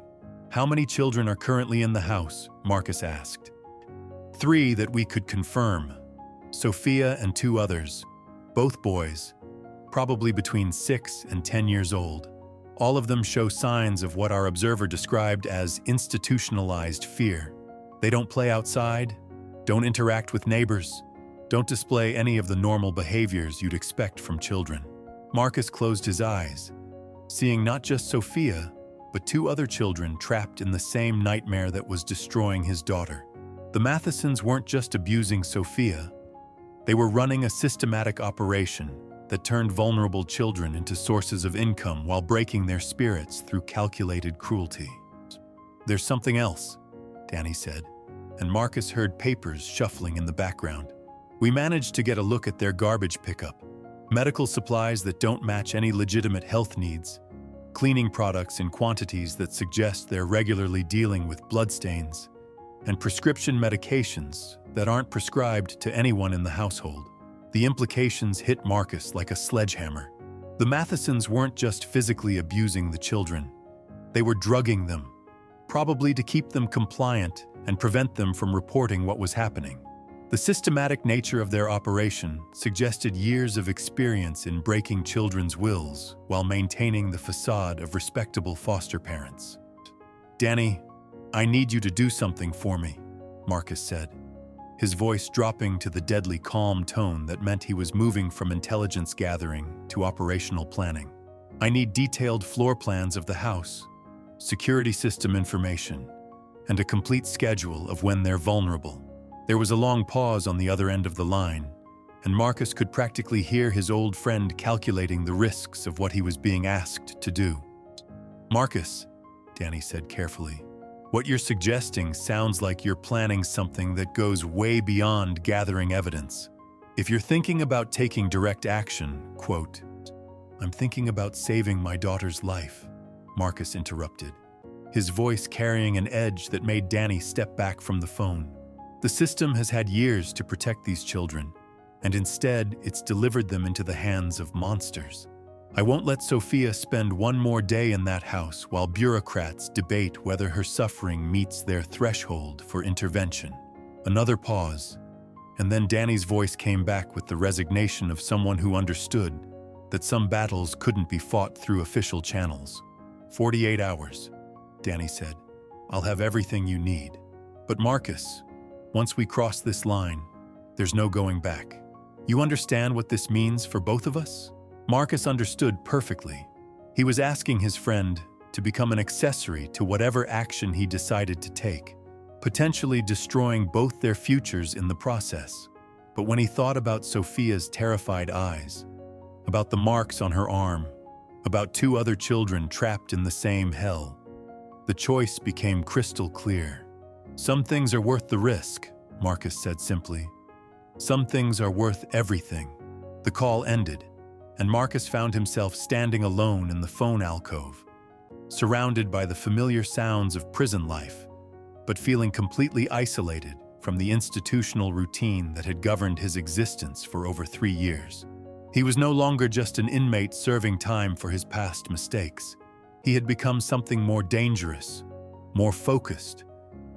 [SPEAKER 1] "How many children are currently in the house?" Marcus asked. "3 that we could confirm. Sophia and 2 others, both boys, probably between 6 and 10 years old. All of them show signs of what our observer described as institutionalized fear. They don't play outside, don't interact with neighbors, don't display any of the normal behaviors you'd expect from children." Marcus closed his eyes, seeing not just Sophia, but 2 other children trapped in the same nightmare that was destroying his daughter. The Mathesons weren't just abusing Sophia, they were running a systematic operation that turned vulnerable children into sources of income while breaking their spirits through calculated cruelty. "There's something else," Danny said, and Marcus heard papers shuffling in the background. "We managed to get a look at their garbage pickup. Medical supplies that don't match any legitimate health needs, cleaning products in quantities that suggest they're regularly dealing with bloodstains, and prescription medications that aren't prescribed to anyone in the household." The implications hit Marcus like a sledgehammer. The Mathesons weren't just physically abusing the children. They were drugging them, probably to keep them compliant and prevent them from reporting what was happening. The systematic nature of their operation suggested years of experience in breaking children's wills while maintaining the facade of respectable foster parents. "Danny, I need you to do something for me," Marcus said, his voice dropping to the deadly calm tone that meant he was moving from intelligence gathering to operational planning. "I need detailed floor plans of the house, security system information, and a complete schedule of when they're vulnerable." There was a long pause on the other end of the line, and Marcus could practically hear his old friend calculating the risks of what he was being asked to do. "Marcus," Danny said carefully, "what you're suggesting sounds like you're planning something that goes way beyond gathering evidence. If you're thinking about taking direct action, quote, I'm thinking about saving my daughter's life," Marcus interrupted, his voice carrying an edge that made Danny step back from the phone. "The system has had years to protect these children, and instead it's delivered them into the hands of monsters. I won't let Sophia spend one more day in that house while bureaucrats debate whether her suffering meets their threshold for intervention." Another pause, and then Danny's voice came back with the resignation of someone who understood that some battles couldn't be fought through official channels. 48 hours, Danny said. "I'll have everything you need. But Marcus, once we cross this line, there's no going back. You understand what this means for both of us?" Marcus understood perfectly. He was asking his friend to become an accessory to whatever action he decided to take, potentially destroying both their futures in the process. But when he thought about Sophia's terrified eyes, about the marks on her arm, about 2 other children trapped in the same hell, the choice became crystal clear. "Some things are worth the risk," Marcus said simply. Some things are worth everything. The call ended, and Marcus found himself standing alone in the phone alcove, surrounded by the familiar sounds of prison life, but feeling completely isolated from the institutional routine that had governed his existence for over 3 years. He was no longer just an inmate serving time for his past mistakes. He had become something more dangerous, more focused,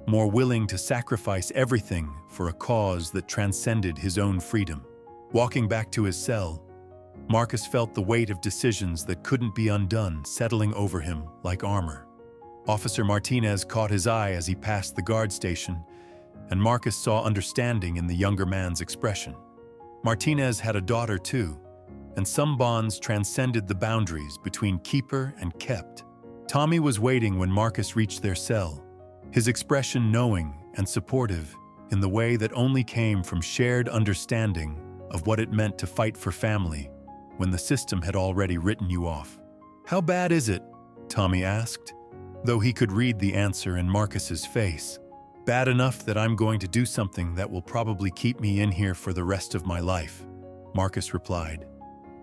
[SPEAKER 1] more willing to sacrifice everything for a cause that transcended his own freedom. Walking back to his cell, Marcus felt the weight of decisions that couldn't be undone settling over him like armor. Officer Martinez caught his eye as he passed the guard station, and Marcus saw understanding in the younger man's expression. Martinez had a daughter too, and some bonds transcended the boundaries between keeper and kept. Tommy was waiting when Marcus reached their cell, his expression knowing and supportive in the way that only came from shared understanding of what it meant to fight for family when the system had already written you off. "How bad is it?" Tommy asked, though he could read the answer in Marcus's face. "Bad enough that I'm going to do something that will probably keep me in here for the rest of my life," Marcus replied,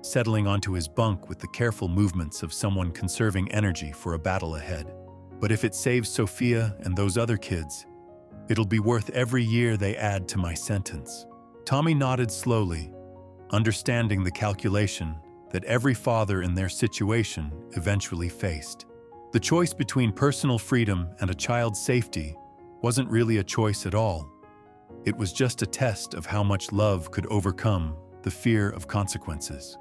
[SPEAKER 1] settling onto his bunk with the careful movements of someone conserving energy for a battle ahead. "But if it saves Sophia and those other kids, it'll be worth every year they add to my sentence." Tommy nodded slowly, understanding the calculation that every father in their situation eventually faced. The choice between personal freedom and a child's safety wasn't really a choice at all. It was just a test of how much love could overcome the fear of consequences.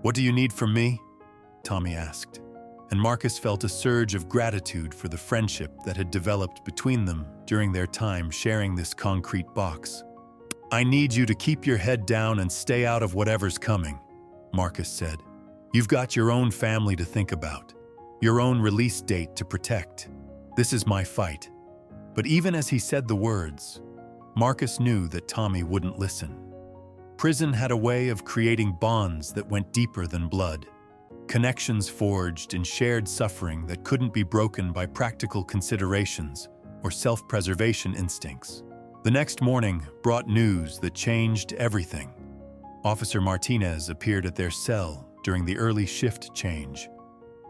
[SPEAKER 1] "What do you need from me?" Tommy asked, and Marcus felt a surge of gratitude for the friendship that had developed between them during their time sharing this concrete box. "I need you to keep your head down and stay out of whatever's coming," Marcus said. "You've got your own family to think about, your own release date to protect. This is my fight." But even as he said the words, Marcus knew that Tommy wouldn't listen. Prison had a way of creating bonds that went deeper than blood, connections forged in shared suffering that couldn't be broken by practical considerations or self-preservation instincts. The next morning brought news that changed everything. Officer Martinez appeared at their cell during the early shift change,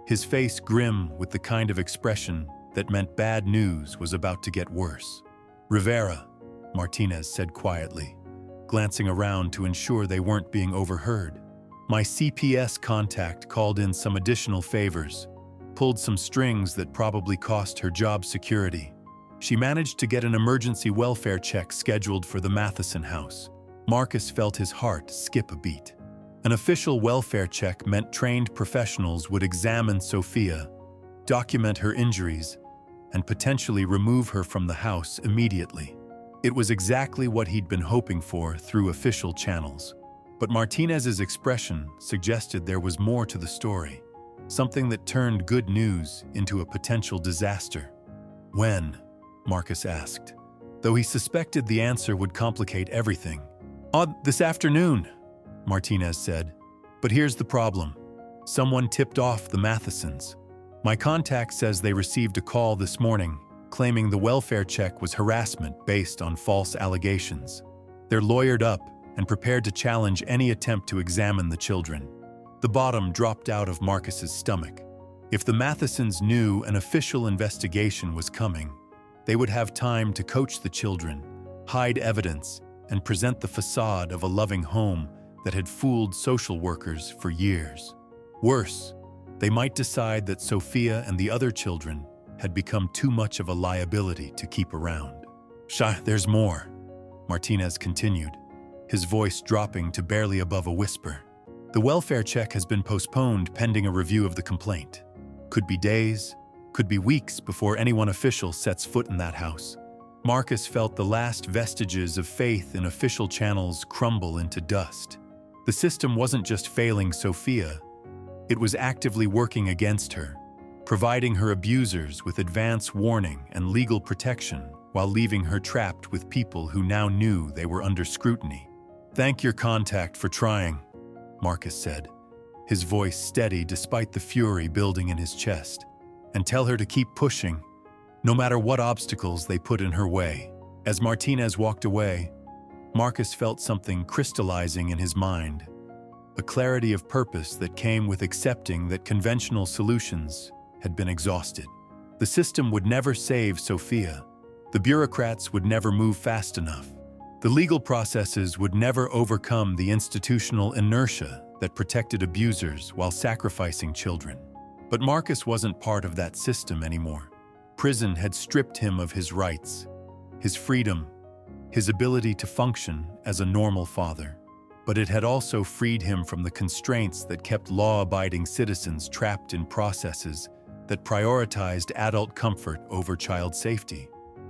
[SPEAKER 1] his face grim with the kind of expression that meant bad news was about to get worse. "Rivera," Martinez said quietly, glancing around to ensure they weren't being overheard. "My CPS contact called in some additional favors, pulled some strings that probably cost her job security. She managed to get an emergency welfare check scheduled for the Matheson house." Marcus felt his heart skip a beat. An official welfare check meant trained professionals would examine Sophia, document her injuries, and potentially remove her from the house immediately. It was exactly what he'd been hoping for through official channels. But Martinez's expression suggested there was more to the story, something that turned good news into a potential disaster. "When?" Marcus asked, though he suspected the answer would complicate everything. "This afternoon," Martinez said. "But here's the problem. Someone tipped off the Mathesons. My contact says they received a call this morning claiming the welfare check was harassment based on false allegations. They're lawyered up and prepared to challenge any attempt to examine the children." The bottom dropped out of Marcus's stomach. If the Mathesons knew an official investigation was coming, they would have time to coach the children, hide evidence, and present the facade of a loving home that had fooled social workers for years. Worse, they might decide that Sophia and the other children had become too much of a liability to keep around. "There's more," Martinez continued, his voice dropping to barely above a whisper. "The welfare check has been postponed pending a review of the complaint. Could be days, could be weeks before anyone official sets foot in that house." Marcus felt the last vestiges of faith in official channels crumble into dust. The system wasn't just failing Sophia, it was actively working against her, providing her abusers with advance warning and legal protection while leaving her trapped with people who now knew they were under scrutiny. "Thank your contact for trying," Marcus said, his voice steady despite the fury building in his chest. "And tell her to keep pushing, no matter what obstacles they put in her way." As Martinez walked away, Marcus felt something crystallizing in his mind, a clarity of purpose that came with accepting that conventional solutions had been exhausted. The system would never save Sophia. The bureaucrats would never move fast enough. The legal processes would never overcome the institutional inertia that protected abusers while sacrificing children. But Marcus wasn't part of that system anymore. Prison had stripped him of his rights, his freedom, his ability to function as a normal father. But it had also freed him from the constraints that kept law-abiding citizens trapped in processes that prioritized adult comfort over child safety.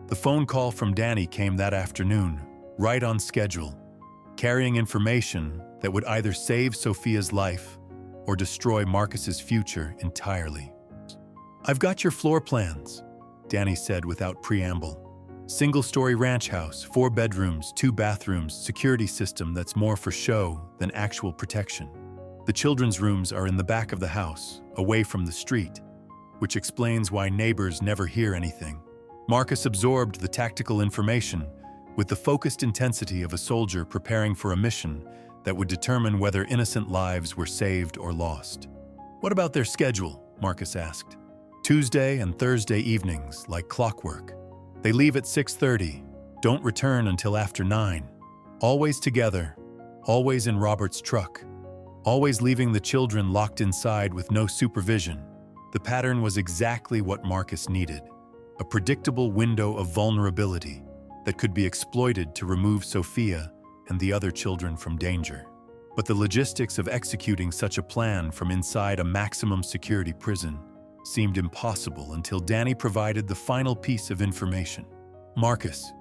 [SPEAKER 1] The phone call from Danny came that afternoon, right on schedule, carrying information that would either save Sophia's life or destroy Marcus's future entirely. "I've got your floor plans," Danny said without preamble. "Single-story ranch house, 4 bedrooms, 2 bathrooms, security system that's more for show than actual protection. The children's rooms are in the back of the house, away from the street, which explains why neighbors never hear anything." Marcus absorbed the tactical information with the focused intensity of a soldier preparing for a mission that would determine whether innocent lives were saved or lost. "What about their schedule?" Marcus asked. "Tuesday and Thursday evenings, like clockwork. They leave at 6:30, don't return until after 9. Always together, always in Robert's truck, always leaving the children locked inside with no supervision." The pattern was exactly what Marcus needed, a predictable window of vulnerability that could be exploited to remove Sophia and the other children from danger. But the logistics of executing such a plan from inside a maximum security prison seemed impossible until Danny provided the final piece of information. "Marcus,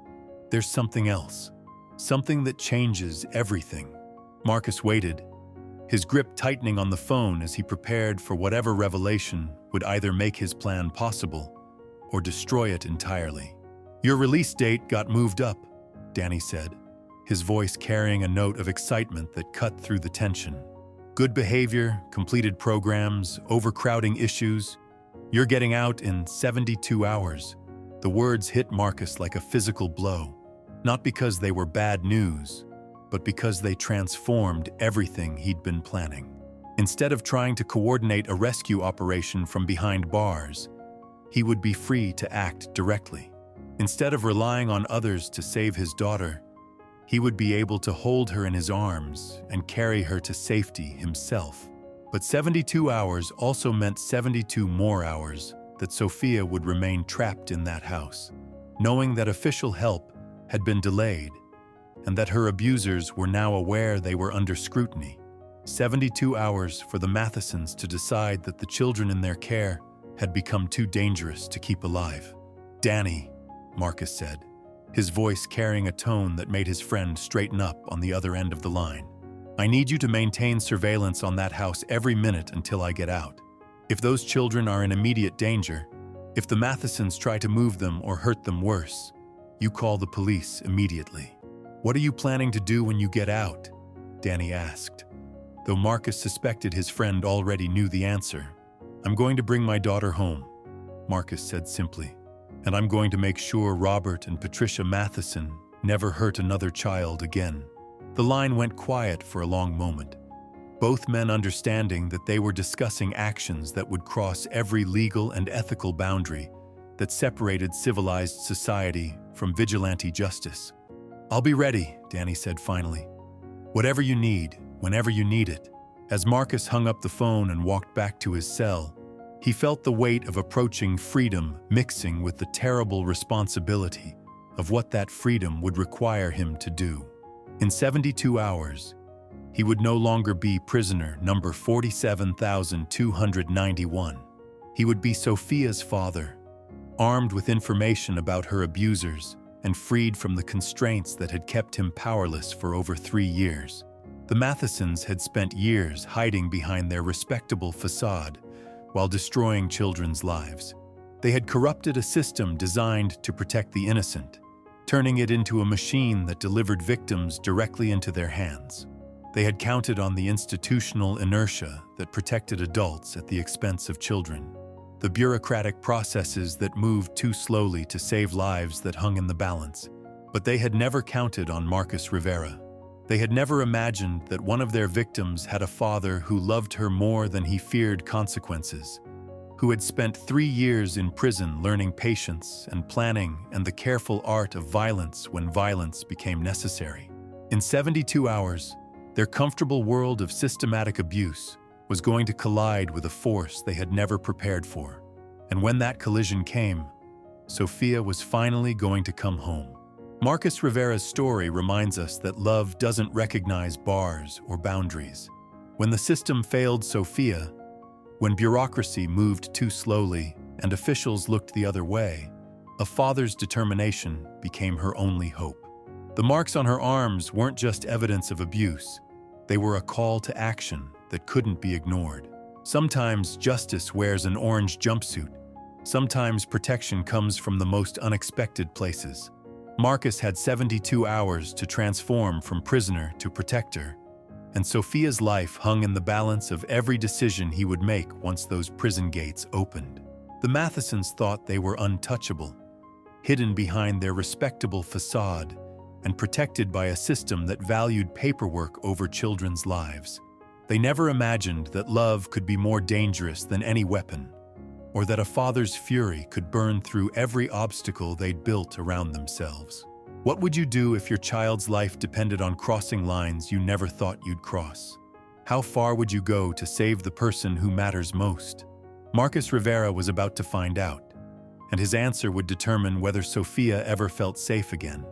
[SPEAKER 1] there's something else. Something that changes everything." Marcus waited, his grip tightening on the phone as he prepared for whatever revelation would either make his plan possible or destroy it entirely. "Your release date got moved up," Danny said, his voice carrying a note of excitement that cut through the tension. "Good behavior, completed programs, overcrowding issues. You're getting out in 72 hours. The words hit Marcus like a physical blow, not because they were bad news, but because they transformed everything he'd been planning. Instead of trying to coordinate a rescue operation from behind bars, he would be free to act directly. Instead of relying on others to save his daughter, he would be able to hold her in his arms and carry her to safety himself. But 72 hours also meant 72 more hours that Sophia would remain trapped in that house, knowing that official help had been delayed and that her abusers were now aware they were under scrutiny. 72 hours for the Mathesons to decide that the children in their care had become too dangerous to keep alive. "Danny," Marcus said, his voice carrying a tone that made his friend straighten up on the other end of the line. "I need you to maintain surveillance on that house every minute until I get out. If those children are in immediate danger, if the Mathesons try to move them or hurt them worse, you call the police immediately." "What are you planning to do when you get out?" Danny asked, though Marcus suspected his friend already knew the answer. "I'm going to bring my daughter home," Marcus said simply, "and I'm going to make sure Robert and Patricia Matheson never hurt another child again." The line went quiet for a long moment, both men understanding that they were discussing actions that would cross every legal and ethical boundary that separated civilized society from vigilante justice. "I'll be ready," Danny said finally. "Whatever you need, whenever you need it." As Marcus hung up the phone and walked back to his cell, he felt the weight of approaching freedom mixing with the terrible responsibility of what that freedom would require him to do. In 72 hours, he would no longer be prisoner number 47,291. He would be Sophia's father, armed with information about her abusers and freed from the constraints that had kept him powerless for over 3 years. The Mathesons had spent years hiding behind their respectable facade while destroying children's lives. They had corrupted a system designed to protect the innocent, turning it into a machine that delivered victims directly into their hands. They had counted on the institutional inertia that protected adults at the expense of children, the bureaucratic processes that moved too slowly to save lives that hung in the balance, But they had never counted on Marcus Rivera. They had never imagined that one of their victims had a father who loved her more than he feared consequences, who had spent 3 years in prison learning patience and planning and the careful art of violence when violence became necessary. In 72 hours, their comfortable world of systematic abuse was going to collide with a force they had never prepared for. And when that collision came, Sofia was finally going to come home. Marcus Rivera's story reminds us that love doesn't recognize bars or boundaries. When the system failed Sofia, when bureaucracy moved too slowly and officials looked the other way, a father's determination became her only hope. The marks on her arms weren't just evidence of abuse. They were a call to action that couldn't be ignored. Sometimes justice wears an orange jumpsuit. Sometimes protection comes from the most unexpected places. Marcus had 72 hours to transform from prisoner to protector, and Sofia's life hung in the balance of every decision he would make once those prison gates opened. The Mathesons thought they were untouchable, hidden behind their respectable facade and protected by a system that valued paperwork over children's lives. They never imagined that love could be more dangerous than any weapon, or that a father's fury could burn through every obstacle they'd built around themselves. What would you do if your child's life depended on crossing lines you never thought you'd cross? How far would you go to save the person who matters most? Marcus Rivera was about to find out, and his answer would determine whether Sofia ever felt safe again.